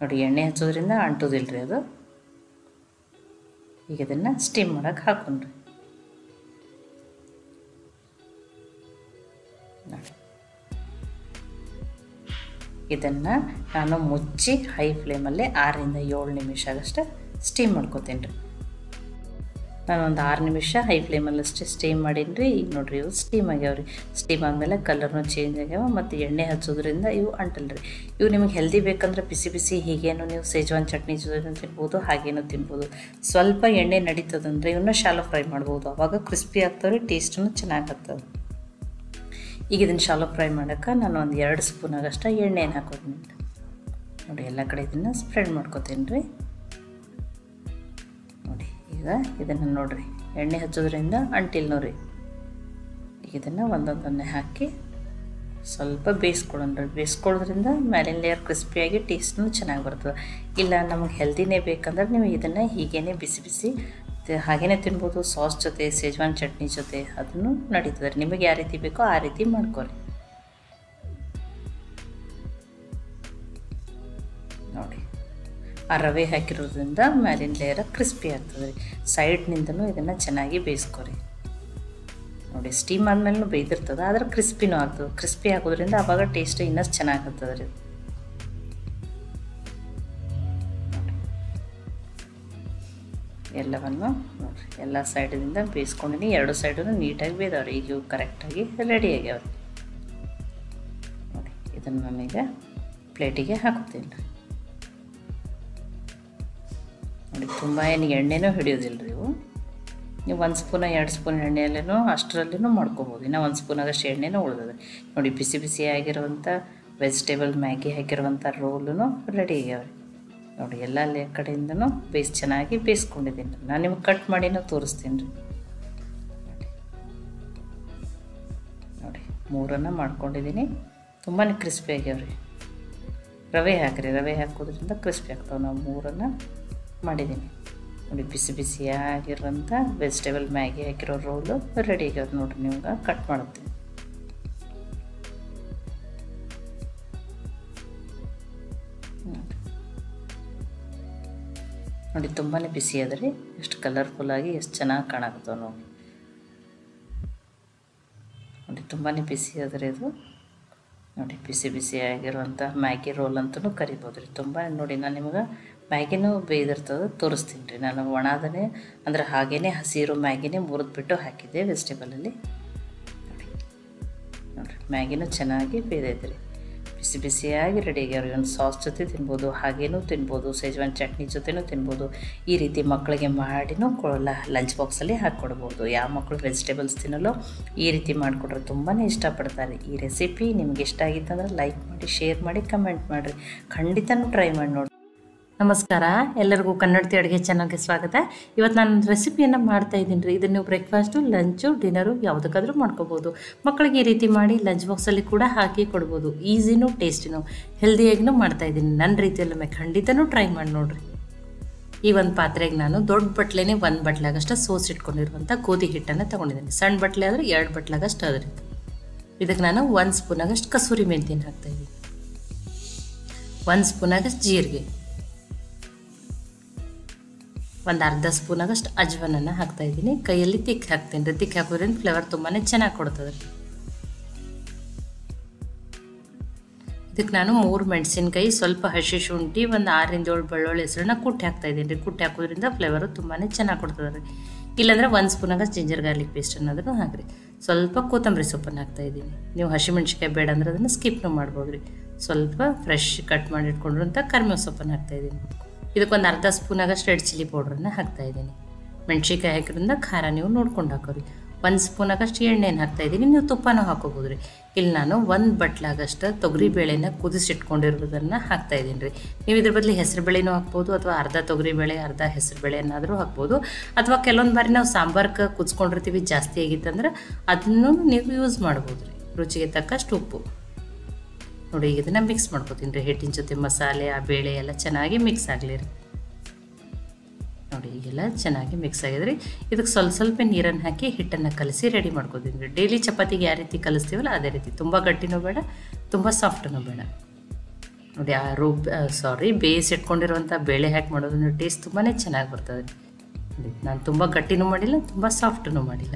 Speaker 1: ನೋಡಿ ಎಣ್ಣೆ ಹಚ್ಚೋದ್ರಿಂದ ಅಂಟೋದಿಲ್ಲ ರೀ ಅದು. ಈಗ ಇದನ್ನು ಸ್ಟೀಮ್ ಮಾಡೋಕ್ಕೆ ಹಾಕೊಂಡ್ರಿ. ನೋಡಿ ಇದನ್ನು ನಾನು ಮುಚ್ಚಿ ಹೈ ಫ್ಲೇಮಲ್ಲಿ 6 ರಿಂದ 7 ನಿಮಿಷ ಆಗಷ್ಟು ಸ್ಟೀಮ್ ಮಾಡ್ಕೋತೀನಿ ರೀ. ನಾನೊಂದು 6 ನಿಮಿಷ ಹೈ ಫ್ಲೇಮಲ್ಲಷ್ಟೇ ಸ್ಟೀಮ್ ಮಾಡೀನಿ ರೀ. ಈಗ ನೋಡಿರಿ ಇವು ಸ್ಟೀಮ್ ಆಗ್ಯಾವ ರೀ. ಸ್ಟೀಮ್ ಆದಮೇಲೆ ಕಲರ್ನು ಚೇಂಜ್ ಆಗ್ಯಾವ ಮತ್ತು ಎಣ್ಣೆ ಹಚ್ಚೋದ್ರಿಂದ ಇವು ಅಂಟಲ್ಲ ರೀ. ಇವು ನಿಮಗೆ ಹೆಲ್ದಿ ಬೇಕಂದ್ರೆ ಬಿಸಿ ಬಿಸಿ ಹೀಗೇನು ನೀವು ಸೇಜ್ವಾನ್ ಚಟ್ನಿ ಜೊತೆ ತಿನ್ಬೋದು, ಹಾಗೇನು ತಿನ್ಬೋದು. ಸ್ವಲ್ಪ ಎಣ್ಣೆ ನಡೀತದಂದ್ರೆ ಇವನ್ನ ಶಾಲೋ ಫ್ರೈ ಮಾಡ್ಬೋದು, ಆವಾಗ ಕ್ರಿಸ್ಪಿ ಆಗ್ತಾವೆ ರೀ, ಟೇಸ್ಟೂ ಚೆನ್ನಾಗಿ ಆಗ್ತದೆ. ಈಗ ಇದನ್ನು ಶಾಲೋ ಫ್ರೈ ಮಾಡೋಕ್ಕೆ ನಾನು ಒಂದು 2 ಸ್ಪೂನಾಗಷ್ಟು ಎಣ್ಣೆಯನ್ನು ಹಾಕೋತೀನಿ ನೋಡಿ. ಎಲ್ಲ ಕಡೆ ಇದನ್ನು ಸ್ಪ್ರೆಡ್ ಮಾಡ್ಕೋತೀನಿ ರೀ. ನೋಡಿ ಈಗ ಇದನ್ನು ನೋಡಿರಿ ಎಣ್ಣೆ ಹಚ್ಚೋದ್ರಿಂದ ಅಂಟಿಲ್ಲ ನೋಡಿರಿ. ಈಗ ಇದನ್ನು ಒಂದೊಂದನ್ನೇ ಹಾಕಿ ಸ್ವಲ್ಪ ಬೇಯಿಸ್ಕೊಳ್ಳೋಣ ರೀ. ಬೇಯಿಸ್ಕೊಳ್ಳೋದ್ರಿಂದ ಮೇಲಿನ ಲೇಯರ್ ಕ್ರಿಸ್ಪಿಯಾಗಿ ಟೇಸ್ಟೂ ಚೆನ್ನಾಗಿ ಬರ್ತದೆ. ಇಲ್ಲ ನಮಗೆ ಹೆಲ್ದಿನೇ ಬೇಕಂದ್ರೆ ನೀವು ಇದನ್ನು ಹೀಗೇ ಬಿಸಿ ಬಿಸಿ ಹಾಗೇ ತಿನ್ಬೋದು. ಸಾಸ್ ಜೊತೆ ಸೇಜ್ವಾನ್ ಚಟ್ನಿ ಜೊತೆ ಅದನ್ನು ನಡೀತದೆ ರೀ. ನಿಮಗೆ ಯಾವ ರೀತಿ ಬೇಕೋ ಆ ರೀತಿ ಮಾಡ್ಕೊರಿ. ನೋಡಿ ಆ ರವೆ ಹಾಕಿರೋದ್ರಿಂದ ಮೇಲಿನ ಲೇಯರ್ ಕ್ರಿಸ್ಪಿ ಆಗ್ತದೆ ರೀ. ಸೈಡ್ನಿಂದನೂ ಇದನ್ನು ಚೆನ್ನಾಗಿ ಬೇಯಿಸ್ಕೊರಿ. ನೋಡಿ ಸ್ಟೀಮ್ ಆದಮೇಲೆ ಬೇಯ್ದಿರ್ತದೆ, ಆದರೆ ಕ್ರಿಸ್ಪಿನೂ ಆಗ್ತದೆ. ಕ್ರಿಸ್ಪಿ ಆಗೋದ್ರಿಂದ ಆವಾಗ ಟೇಸ್ಟ್ ಇನ್ನಷ್ಟು ಚೆನ್ನಾಗಿರ್ತದೆ ರೀ. ಎಲ್ಲವನ್ನು ನೋಡಿರಿ ಎಲ್ಲ ಸೈಡಿಂದ ಬೇಯಿಸ್ಕೊಂಡಿನಿ. 2 ಸೈಡೂ ನೀಟಾಗಿ ಬೇಯ್ದವ್ರಿ. ಈಗ ಇವು ಕರೆಕ್ಟಾಗಿ ರೆಡಿ ಆಗ್ಯಾವ. ನೋಡಿ ಇದನ್ನು ನಾನೀಗ ಪ್ಲೇಟಿಗೆ ಹಾಕೋತೀನಿ ರೀ. ನೋಡಿ ತುಂಬ ಏನು ಎಣ್ಣೆನೂ ಹಿಡಿಯೋದಿಲ್ಲ ರೀ ಇವು. ನೀವು 1 ಸ್ಪೂನ 2 ಸ್ಪೂನ್ ಎಣ್ಣೆಯಲ್ಲೂ ಅಷ್ಟರಲ್ಲೂ ಮಾಡ್ಕೊಬೋದು. ಇನ್ನು 1 ಸ್ಪೂನಾಗಷ್ಟು ಎಣ್ಣೆನೂ ಉಳಿದದೆ. ನೋಡಿ ಬಿಸಿ ಬಿಸಿ ಆಗಿರುವಂಥ ವೆಜಿಟೇಬಲ್ ಮ್ಯಾಗಿ ಹಾಕಿರುವಂಥ ರೋಲೂ ರೆಡಿ ಆಗ್ಯಾವ್ರಿ. ನೋಡಿ ಎಲ್ಲ ಕಡೆಯಿಂದನೂ ಚೆನ್ನಾಗಿ ಬೇಯಿಸ್ಕೊಂಡಿದ್ದೀನಿ ರೀ. ನಾನು ನಿಮ್ಗೆ ಕಟ್ ಮಾಡಿನೂ ತೋರಿಸ್ತೀನಿ ರೀ. ನೋಡಿ 3 ಮಾಡ್ಕೊಂಡಿದ್ದೀನಿ. ತುಂಬಾ ಕ್ರಿಸ್ಪಿ ಆಗ್ಯಾವ್ರಿ. ರವೆ ಹಾಕಿರಿ, ರವೆ ಹಾಕೋದ್ರಿಂದ ಕ್ರಿಸ್ಪಿ ಆಗ್ತಾವೆ. ನಾವು 3 ಮಾಡಿದ್ದೀನಿ ನೋಡಿ. ಬಿಸಿ ಬಿಸಿಯಾಗಿರೋಂಥ ವೆಜಿಟೇಬಲ್ ಮ್ಯಾಗಿ ಹಾಕಿರೋ ರೋಲು ರೆಡಿ ಆಗ್ಯಾವ ನೋಡಿರಿ. ನಿಮ್ಗೆ ಕಟ್ ಮಾಡ್ತೀನಿ. ನೋಡಿ ತುಂಬಾ ಬಿಸಿ ಅದ್ರಿ. ಎಷ್ಟು ಕಲರ್ಫುಲ್ಲಾಗಿ ಎಷ್ಟು ಚೆನ್ನಾಗಿ ಕಾಣಾಕತ್ತವ ನೋಡಿ. ನೋಡಿ ತುಂಬಾ ಬಿಸಿ ಅದ್ರಿ ಇದು. ನೋಡಿ ಬಿಸಿ ಬಿಸಿಯಾಗಿರುವಂಥ ಮ್ಯಾಗಿ ರೋಲ್ ಅಂತಲೂ ಕರಿಬೋದು ರೀ. ತುಂಬ ನೋಡಿ ನಾನು ನಿಮ್ಗೆ ಮ್ಯಾಗಿನೂ ಬೇಯ್ದಿರ್ತದೆ ತೋರಿಸ್ತೀನಿ ರೀ. ನಾನು ಒಣದನೇ ಅಂದರೆ ಹಾಗೇ ಹಸಿರು ಮ್ಯಾಗಿನೇ ಮುರಿದ್ಬಿಟ್ಟು ಹಾಕಿದ್ದೆ ವೆಜಿಟೇಬಲಲ್ಲಿ. ನೋಡಿ ನೋಡಿರಿ ಮ್ಯಾಗಿನೂ ಚೆನ್ನಾಗಿ ಬೇಯ್ದೈತೆ ರೀ. ಬಿಸಿ ಬಿಸಿಯಾಗಿ ರೆಡಿ ಆಗ್ಯಾವ್ರಿ. ಒಂದು ಸಾಸ್ ಜೊತೆ ತಿನ್ಬೋದು, ಹಾಗೇನೂ ತಿನ್ಬೋದು, ಸೇಜ್ವಾನ್ ಚಟ್ನಿ ಜೊತೆನೂ ತಿನ್ಬೋದು. ಈ ರೀತಿ ಮಕ್ಕಳಿಗೆ ಮಾಡಿನೂ ಲಂಚ್ ಬಾಕ್ಸಲ್ಲಿ ಹಾಕ್ಕೊಡ್ಬೋದು. ಯಾವ ಮಕ್ಕಳು ವೆಜಿಟೇಬಲ್ಸ್ ತಿನ್ನಲ್ಲೋ ಈ ರೀತಿ ಮಾಡಿಕೊಡ್ರೆ ತುಂಬಾ ಇಷ್ಟಪಡ್ತಾರೆ. ಈ ರೆಸಿಪಿ ನಿಮ್ಗೆ ಇಷ್ಟ ಆಗಿತ್ತಂದ್ರೆ ಲೈಕ್ ಮಾಡಿ, ಶೇರ್ ಮಾಡಿ, ಕಮೆಂಟ್ ಮಾಡಿರಿ. ಖಂಡಿತನೂ ಟ್ರೈ ಮಾಡಿ ನೋಡಿ. ನಮಸ್ಕಾರ, ಎಲ್ಲರಿಗೂ ಕನ್ನಡತಿ ಅಡುಗೆ ಚಾನಲ್ಗೆ ಸ್ವಾಗತ. ಇವತ್ತು ನಾನು ರೆಸಿಪಿಯನ್ನು ಮಾಡ್ತಾ ಇದ್ದೀನಿ ರೀ. ಇದನ್ನು ನೀವು ಬ್ರೇಕ್ಫಾಸ್ಟು, ಲಂಚು, ಡಿನ್ನರು ಯಾವುದಕ್ಕಾದರೂ ಮಾಡ್ಕೋಬೋದು. ಮಕ್ಕಳಿಗೆ ಈ ರೀತಿ ಮಾಡಿ ಲಂಚ್ ಬಾಕ್ಸಲ್ಲಿ ಕೂಡ ಹಾಕಿ ಕೊಡ್ಬೋದು. ಈಸಿನೂ ಟೇಸ್ಟಿನೂ ಹೆಲ್ದಿಯಾಗಿನೂ ಮಾಡ್ತಾಯಿದ್ದೀನಿ. ನನ್ನ ರೀತಿಯಲ್ಲೊಮ್ಮೆ ಖಂಡಿತನೂ ಟ್ರೈ ಮಾಡಿ ನೋಡಿರಿ. ಈ ಒಂದು ಪಾತ್ರೆಗೆ ನಾನು ದೊಡ್ಡ ಬಟ್ಲೆನೇ 1 ಬಟ್ಲಾಗಷ್ಟು ಸೋಸಿಟ್ಕೊಂಡಿರುವಂಥ ಗೋಧಿ ಹಿಟ್ಟನ್ನು ತೊಗೊಂಡಿದ್ದೀನಿ. ಸಣ್ಣ ಬಟ್ಲೆ ಆದರೆ 2 ಬಟ್ಲಾಗಷ್ಟು ಅದ್ರಿ. ಇದಕ್ಕೆ ನಾನು 1 ಸ್ಪೂನಾಗಷ್ಟು ಕಸೂರಿ ಮೆಂತ್ಯನ ಹಾಕ್ತಾಯಿದ್ದೀನಿ, 1 ಸ್ಪೂನಾಗಷ್ಟು ಜೀರಿಗೆ, ಒಂದು ಅರ್ಧ ಸ್ಪೂನಾಗಷ್ಟು ಅಜ್ವನನ್ನು ಹಾಕ್ತಾಯಿದ್ದೀನಿ. ಕೈಯಲ್ಲಿ ತಿಕ್ಕಿ ಹಾಕ್ತೀನಿ ರೀ. ತಿಕ್ಕಿ ಹಾಕೋದ್ರಿಂದ ಫ್ಲೇವರ್ ತುಂಬಾ ಚೆನ್ನಾಗಿ ಕೊಡ್ತದೆ. ಇದಕ್ಕೆ ನಾನು 3 ಮೆಣಸಿನ್ಕಾಯಿ, ಸ್ವಲ್ಪ ಹಸಿ ಶುಂಠಿ, ಒಂದು 6ರಿಂದ 7 ಬೆಳ್ಳುಳ್ಳಿ ಹೆಸರನ್ನ ಕುಟ್ಟಿ ಹಾಕ್ತಾಯಿದ್ದೀನಿ ರೀ. ಕುಟ್ಟಿ ಹಾಕೋದ್ರಿಂದ ಫ್ಲೇವರು ತುಂಬಾ ಚೆನ್ನಾಗಿ ಕೊಡ್ತದೆ ರೀ. ಇಲ್ಲಾಂದರೆ 1 ಸ್ಪೂನಾಗಷ್ಟು ಜಿಂಜರ್ ಗಾರ್ಲಿಕ್ ಪೇಸ್ಟ್ ಅನ್ನೋದನ್ನು ಹಾಕಿರಿ. ಸ್ವಲ್ಪ ಕೊತ್ತಂಬರಿ ಸೊಪ್ಪನ್ನು ಹಾಕ್ತಾಯಿದ್ದೀನಿ. ನೀವು ಹಸಿಮೆಣ್ಸಿಕಾಯಿ ಬೇಡ ಅಂದ್ರೆ ಅದನ್ನು ಸ್ಕಿಪ್ನು ಮಾಡ್ಬೋದು ರೀ. ಸ್ವಲ್ಪ ಫ್ರೆಶ್ ಕಟ್ ಮಾಡಿ ಇಟ್ಕೊಂಡಿರುವಂಥ ಕರಿಬೇವು ಸೊಪ್ಪನ್ನು ಹಾಕ್ತಾಯಿದ್ದೀನಿ. ಇದಕ್ಕೊಂದು ಅರ್ಧ ಸ್ಪೂನಾಗಷ್ಟು ರೆಡ್ ಚಿಲ್ಲಿ ಪೌಡ್ರನ್ನ ಹಾಕ್ತಾಯಿದ್ದೀನಿ. ಮೆಣ್ಸಿಕಾಯಿ ಹಾಕಿದ್ರಿಂದ ಖಾರ ನೀವು ನೋಡ್ಕೊಂಡು ಹಾಕೋರಿ. 1 ಸ್ಪೂನಾಗಷ್ಟು ಎಣ್ಣೆನ ಹಾಕ್ತಾಯಿದ್ದೀನಿ. ನೀವು ತುಪ್ಪನೂ ಹಾಕೋಬೋದು ರೀ. ಇಲ್ಲಿ ನಾನು 1 ಬಟ್ಲಾಗಷ್ಟು ತೊಗರಿ ಬೇಳೆನ ಕುದಿಸಿಟ್ಕೊಂಡಿರೋದನ್ನು ಹಾಕ್ತಾಯಿದ್ದೀನಿ ರೀ. ನೀವು ಇದ್ರ ಬದಲು ಹೆಸರು ಬೇಳೆನೂ ಹಾಕ್ಬೋದು, ಅಥವಾ ಅರ್ಧ ತೊಗರಿ ಬೇಳೆ ಅರ್ಧ ಹೆಸರು ಬೇಳೆನಾದರೂ ಹಾಕ್ಬೋದು. ಅಥವಾ ಕೆಲವೊಂದು ಬಾರಿ ನಾವು ಸಾಂಬಾರ್ಗೆ ಕುದಿಸ್ಕೊಂಡಿರ್ತೀವಿ, ಜಾಸ್ತಿ ಆಗಿತ್ತಂದ್ರೆ ಅದನ್ನು ನೀವು ಯೂಸ್ ಮಾಡ್ಬೋದು ರೀ. ರುಚಿಗೆ ತಕ್ಕಷ್ಟು ಉಪ್ಪು. ನೋಡಿ, ಈಗ ಇದನ್ನು ಮಿಕ್ಸ್ ಮಾಡ್ಕೊತೀನಿ ರೀ. ಹಿಟ್ಟಿನ ಜೊತೆ ಮಸಾಲೆ, ಆ ಬೇಳೆ ಎಲ್ಲ ಚೆನ್ನಾಗಿ ಮಿಕ್ಸ್ ಆಗಲಿ ರೀ. ನೋಡಿ, ಈಗೆಲ್ಲ ಚೆನ್ನಾಗಿ ಮಿಕ್ಸ್ ಆಗಿದ್ರಿ. ಇದಕ್ಕೆ ಸ್ವಲ್ಪ ನೀರನ್ನು ಹಾಕಿ ಹಿಟ್ಟನ್ನು ಕಲಸಿ ರೆಡಿ ಮಾಡ್ಕೊತೀನಿ ರೀ. ಡೈಲಿ ಚಪಾತಿಗೆ ಯಾವ ರೀತಿ ಕಲಿಸ್ತೀವಲ್ಲ ಅದೇ ರೀತಿ. ತುಂಬ ಗಟ್ಟಿನೂ ಬೇಡ, ತುಂಬ ಸಾಫ್ಟೂ ಬೇಡ. ನೋಡಿ, ಬೇಯಿಸಿಟ್ಕೊಂಡಿರುವಂಥ ಬೇಳೆ ಹಾಕಿ ಮಾಡೋದ್ರಿಂದ ಟೇಸ್ಟ್ ತುಂಬಾ ಚೆನ್ನಾಗಿ ಬರ್ತದೆ. ನೋಡಿ, ನಾನು ತುಂಬ ಗಟ್ಟಿನೂ ಮಾಡಿಲ್ಲ, ತುಂಬ ಸಾಫ್ಟೂ ಮಾಡಿಲ್ಲ.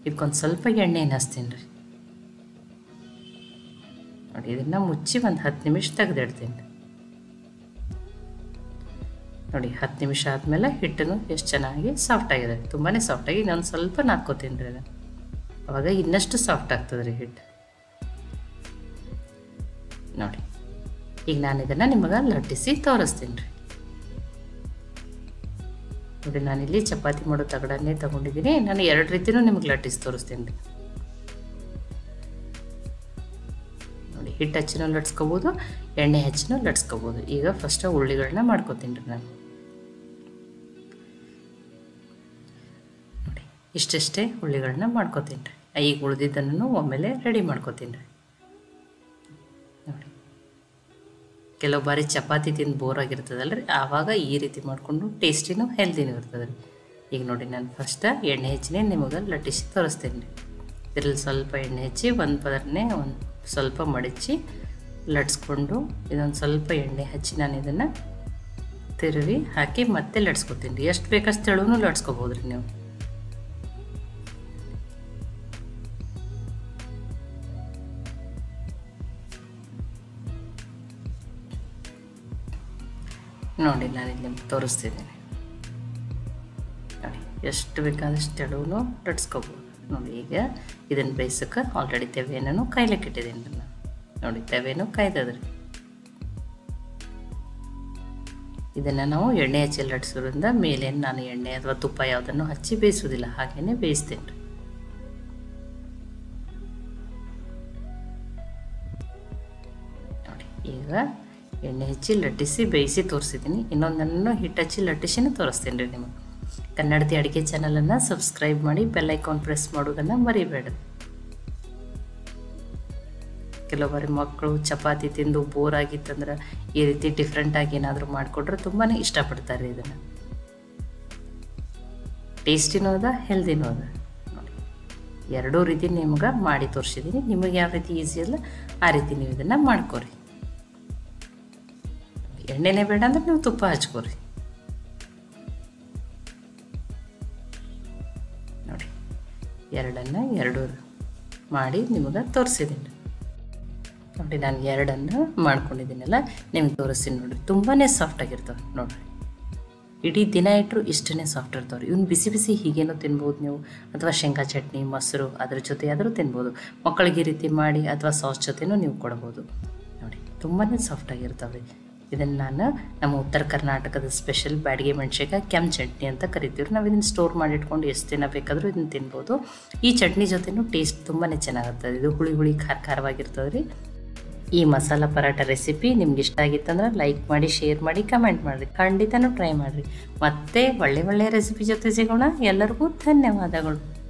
Speaker 1: ಇದಕ್ಕೊಂದು ಸ್ವಲ್ಪ ಎಣ್ಣೆನ ಹಚ್ತೀನಿ ರೀ. ನೋಡಿ, ಇದನ್ನು ಮುಚ್ಚಿ ಒಂದು 10 ನಿಮಿಷ ತೆಗೆದಿಡ್ತೀನಿ. ನೋಡಿ, 10 ನಿಮಿಷ ಆದಮೇಲೆ ಹಿಟ್ಟನ್ನು ಎಷ್ಟು ಚೆನ್ನಾಗಿ ಸಾಫ್ಟಾಗಿದೆ, ತುಂಬಾ ಸಾಫ್ಟಾಗಿ. ನಾನು ಸ್ವಲ್ಪ ನಾದ್ಕೋತೀನಿ ರೀ. ಅದನ್ನು ಅವಾಗ ಇನ್ನಷ್ಟು ಸಾಫ್ಟ್ ಆಗ್ತದೆ ರೀ ಹಿಟ್ಟು. ನೋಡಿ, ಈಗ ನಾನು ಇದನ್ನು ನಿಮಗೆ ಲಟ್ಟಿಸಿ ತೋರಿಸ್ತೀನಿ ರೀ. ನೋಡಿ, ನಾನಿಲ್ಲಿ ಚಪಾತಿ ಮಾಡೋ ತಗಡನ್ನೇ ತೊಗೊಂಡಿದ್ದೀನಿ. ನಾನು 2 ರೀತಿಯೂ ನಿಮಗೆ ಲಟ್ಟಿಸಿ ತೋರಿಸ್ತೀನಿ ರೀ. ಹಿಟ್ಟು ಹಚ್ಚಿನೂ ಲಟ್ಸ್ಕೊಬೋದು, ಎಣ್ಣೆ ಹಚ್ಚಿನೂ ಲಟ್ಸ್ಕೊಬೋದು. ಈಗ ಫಸ್ಟ್ ಉಳ್ಳಿಗಳನ್ನ ಮಾಡ್ಕೊತೀನಿ ರೀ ನಾನು. ನೋಡಿ, ಇಷ್ಟೇ ಉಳ್ಳಿಗಳನ್ನ ಮಾಡ್ಕೊತೀನಿ ರೀ. ಈಗ ಉಳಿದಿದ್ದನ್ನು ಒಮ್ಮೆಲೆ ರೆಡಿ ಮಾಡ್ಕೊತೀನಿ ರೀ. ನೋಡಿ, ಕೆಲವು ಬಾರಿ ಚಪಾತಿ ತಿಂದು ಬೋರ್ ಆಗಿರ್ತದಲ್ಲ ರೀ, ಆವಾಗ ಈ ರೀತಿ ಮಾಡಿಕೊಂಡು ಟೇಸ್ಟಿನೂ ಹೆಲ್ದಿನೂ ಇರ್ತದೆ ರೀ. ಈಗ ನೋಡಿ, ನಾನು ಫಸ್ಟ್ ಎಣ್ಣೆ ಹಚ್ಚಿನೇ ನಿಮಗೆ ಲಟ್ಟಿಸಿ ತೋರಿಸ್ತೀನಿ ರೀ. ಇದರಲ್ಲಿ ಸ್ವಲ್ಪ ಎಣ್ಣೆ ಹಚ್ಚಿ ಒಂದು ಪದರನೇ ಒಂದು ಸ್ವಲ್ಪ ಮಡಚಿ ಲಟ್ಸ್ಕೊಂಡು, ಇದೊಂದು ಸ್ವಲ್ಪ ಎಣ್ಣೆ ಹಚ್ಚಿ ನಾನು ಇದನ್ನು ತಿರುವಿ ಹಾಕಿ ಮತ್ತೆ ಲಟ್ಸ್ಕೊತೀನಿ ರೀ. ಎಷ್ಟು ಬೇಕಷ್ಟು ತೆಳುವೂ ಲಟ್ಸ್ಕೊಬೋದು ರೀ ನೀವು. ನೋಡಿ, ನಾನಿಲ್ಲಿ ನಿಮ್ಗೆ ತೋರಿಸ್ತಿದ್ದೀನಿ. ನೋಡಿ, ಎಷ್ಟು ಬೇಕಾದಷ್ಟು ತೆಳುವೂ ಲಟ್ಸ್ಕೊಬೋದು. ನೋಡಿ, ಈಗ ಇದನ್ನು ಬೇಯಿಸೋಕೆ ಆಲ್ರೆಡಿ ತೆವೆಯನ್ನು ಕಾಯ್ಲಿಕ್ಕೆ ಇಟ್ಟಿದ್ದೀನಿ ರೀ ನಾನು. ನೋಡಿ, ತೆವೆನೂ ಕಾಯ್ದದ್ರಿ. ಇದನ್ನು ನಾವು ಎಣ್ಣೆ ಹಚ್ಚಿ ಲಟ್ಸೋದ್ರಿಂದ ಮೇಲೆ ನಾನು ಎಣ್ಣೆ ಅಥವಾ ತುಪ್ಪ ಯಾವುದನ್ನು ಹಚ್ಚಿ ಬೇಯಿಸೋದಿಲ್ಲ, ಹಾಗೇ ಬೇಯಿಸ್ತೀನಿ ರೀ. ನೋಡಿ, ಈಗ ಎಣ್ಣೆ ಹಚ್ಚಿ ಲಟ್ಟಿಸಿ ಬೇಯಿಸಿ ತೋರಿಸಿದ್ದೀನಿ. ಇನ್ನೊಂದನ್ನು ಹಿಟ್ಟು ಹಚ್ಚಿ ಲಟ್ಟಿಸಿನೂ ತೋರಿಸ್ತೀನಿ ರೀ ನಿಮಗೆ. ಕನ್ನಡತಿ ಅಡುಗೆ ಚಾನಲನ್ನು ಸಬ್ಸ್ಕ್ರೈಬ್ ಮಾಡಿ, ಬೆಲ್ ಐಕಾನ್ ಪ್ರೆಸ್ ಮಾಡೋದನ್ನು ಮರಿಬೇಡ. ಕೆಲವು ಬಾರಿ ಮಕ್ಕಳು ಚಪಾತಿ ತಿಂದು ಬೋರ್ ಆಗಿತ್ತಂದ್ರೆ ಈ ರೀತಿ ಡಿಫ್ರೆಂಟಾಗಿ ಏನಾದರೂ ಮಾಡಿಕೊಟ್ರೆ ತುಂಬಾ ಇಷ್ಟಪಡ್ತಾರೆ. ಇದನ್ನು ಟೇಸ್ಟಿನೂ ಅದ, ಹೆಲ್ದಿನೂ ಅದ. ನೋಡಿ, 2 ರೀತಿ ನಿಮ್ಗೆ ಮಾಡಿ ತೋರಿಸಿದ್ದೀನಿ. ನಿಮಗೆ ಯಾವ ರೀತಿ ಈಸಿ ಅಲ್ಲ ಆ ರೀತಿ ನೀವು ಇದನ್ನು ಮಾಡ್ಕೊರಿ. ಎಣ್ಣೆನೇ ಬೇಡ ಅಂದ್ರೆ ನೀವು ತುಪ್ಪ ಹಚ್ಕೋರಿ. ನೋಡಿ, 2 ಮಾಡಿ ನಿಮಗೆ ತೋರಿಸಿದ್ದೀನಿ. ನೋಡಿ, ನಾನು 2 ಮಾಡ್ಕೊಂಡಿದ್ದೀನಲ್ಲ, ನಿಮ್ಗೆ ತೋರಿಸ್ತೀನಿ. ನೋಡಿರಿ, ತುಂಬಾ ಸಾಫ್ಟಾಗಿರ್ತವೆ. ನೋಡಿರಿ, ಇಡೀ ದಿನ ಇಟ್ಟರು ಇಷ್ಟೇ ಸಾಫ್ಟ್ ಇರ್ತಾವೆ. ಇವ್ನು ಬಿಸಿ ಬಿಸಿ ಹೀಗೇನೋ ತಿನ್ಬೋದು ನೀವು, ಅಥವಾ ಶೇಂಗಾ ಚಟ್ನಿ, ಮೊಸರು ಅದ್ರ ಜೊತೆ ಆದರೂ ತಿನ್ಬೋದು. ಮಕ್ಕಳಿಗೆ ಈ ರೀತಿ ಮಾಡಿ ಅಥವಾ ಸಾಸ್ ಜೊತೆನೂ ನೀವು ಕೊಡ್ಬೋದು. ನೋಡಿ, ತುಂಬಾ ಸಾಫ್ಟಾಗಿರ್ತವೆ. ಇದನ್ನು ನಾನು ನಮ್ಮ ಉತ್ತರ ಕರ್ನಾಟಕದ ಸ್ಪೆಷಲ್ ಬ್ಯಾಡಗಿ ಮೆಣಸಿನ್ಕಾಯಿ ಕೆಂಪು ಚಟ್ನಿ ಅಂತ ಕರಿತೀವಿ. ನಾವು ಇದನ್ನು ಸ್ಟೋರ್ ಮಾಡಿಟ್ಕೊಂಡು ಎಷ್ಟು ದಿನ ಬೇಕಾದರೂ ಇದನ್ನು ತಿನ್ಬೋದು. ಈ ಚಟ್ನಿ ಜೊತೆನೂ ಟೇಸ್ಟ್ ತುಂಬಾ ಚೆನ್ನಾಗಿರ್ತದೆ. ಇದು ಹುಳಿ ಹುಳಿ ಖಾರವಾಗಿರ್ತದೆ ರೀ. ಈ ಮಸಾಲ ಪರಾಟ ರೆಸಿಪಿ ನಿಮ್ಗೆ ಇಷ್ಟ ಆಗಿತ್ತಂದ್ರೆ ಲೈಕ್ ಮಾಡಿ, ಶೇರ್ ಮಾಡಿ, ಕಮೆಂಟ್ ಮಾಡಿರಿ. ಖಂಡಿತನೂ ಟ್ರೈ ಮಾಡಿರಿ. ಮತ್ತೆ ಒಳ್ಳೆ ರೆಸಿಪಿ ಜೊತೆ ಸಿಗೋಣ. ಎಲ್ಲರಿಗೂ ಧನ್ಯವಾದಗಳು.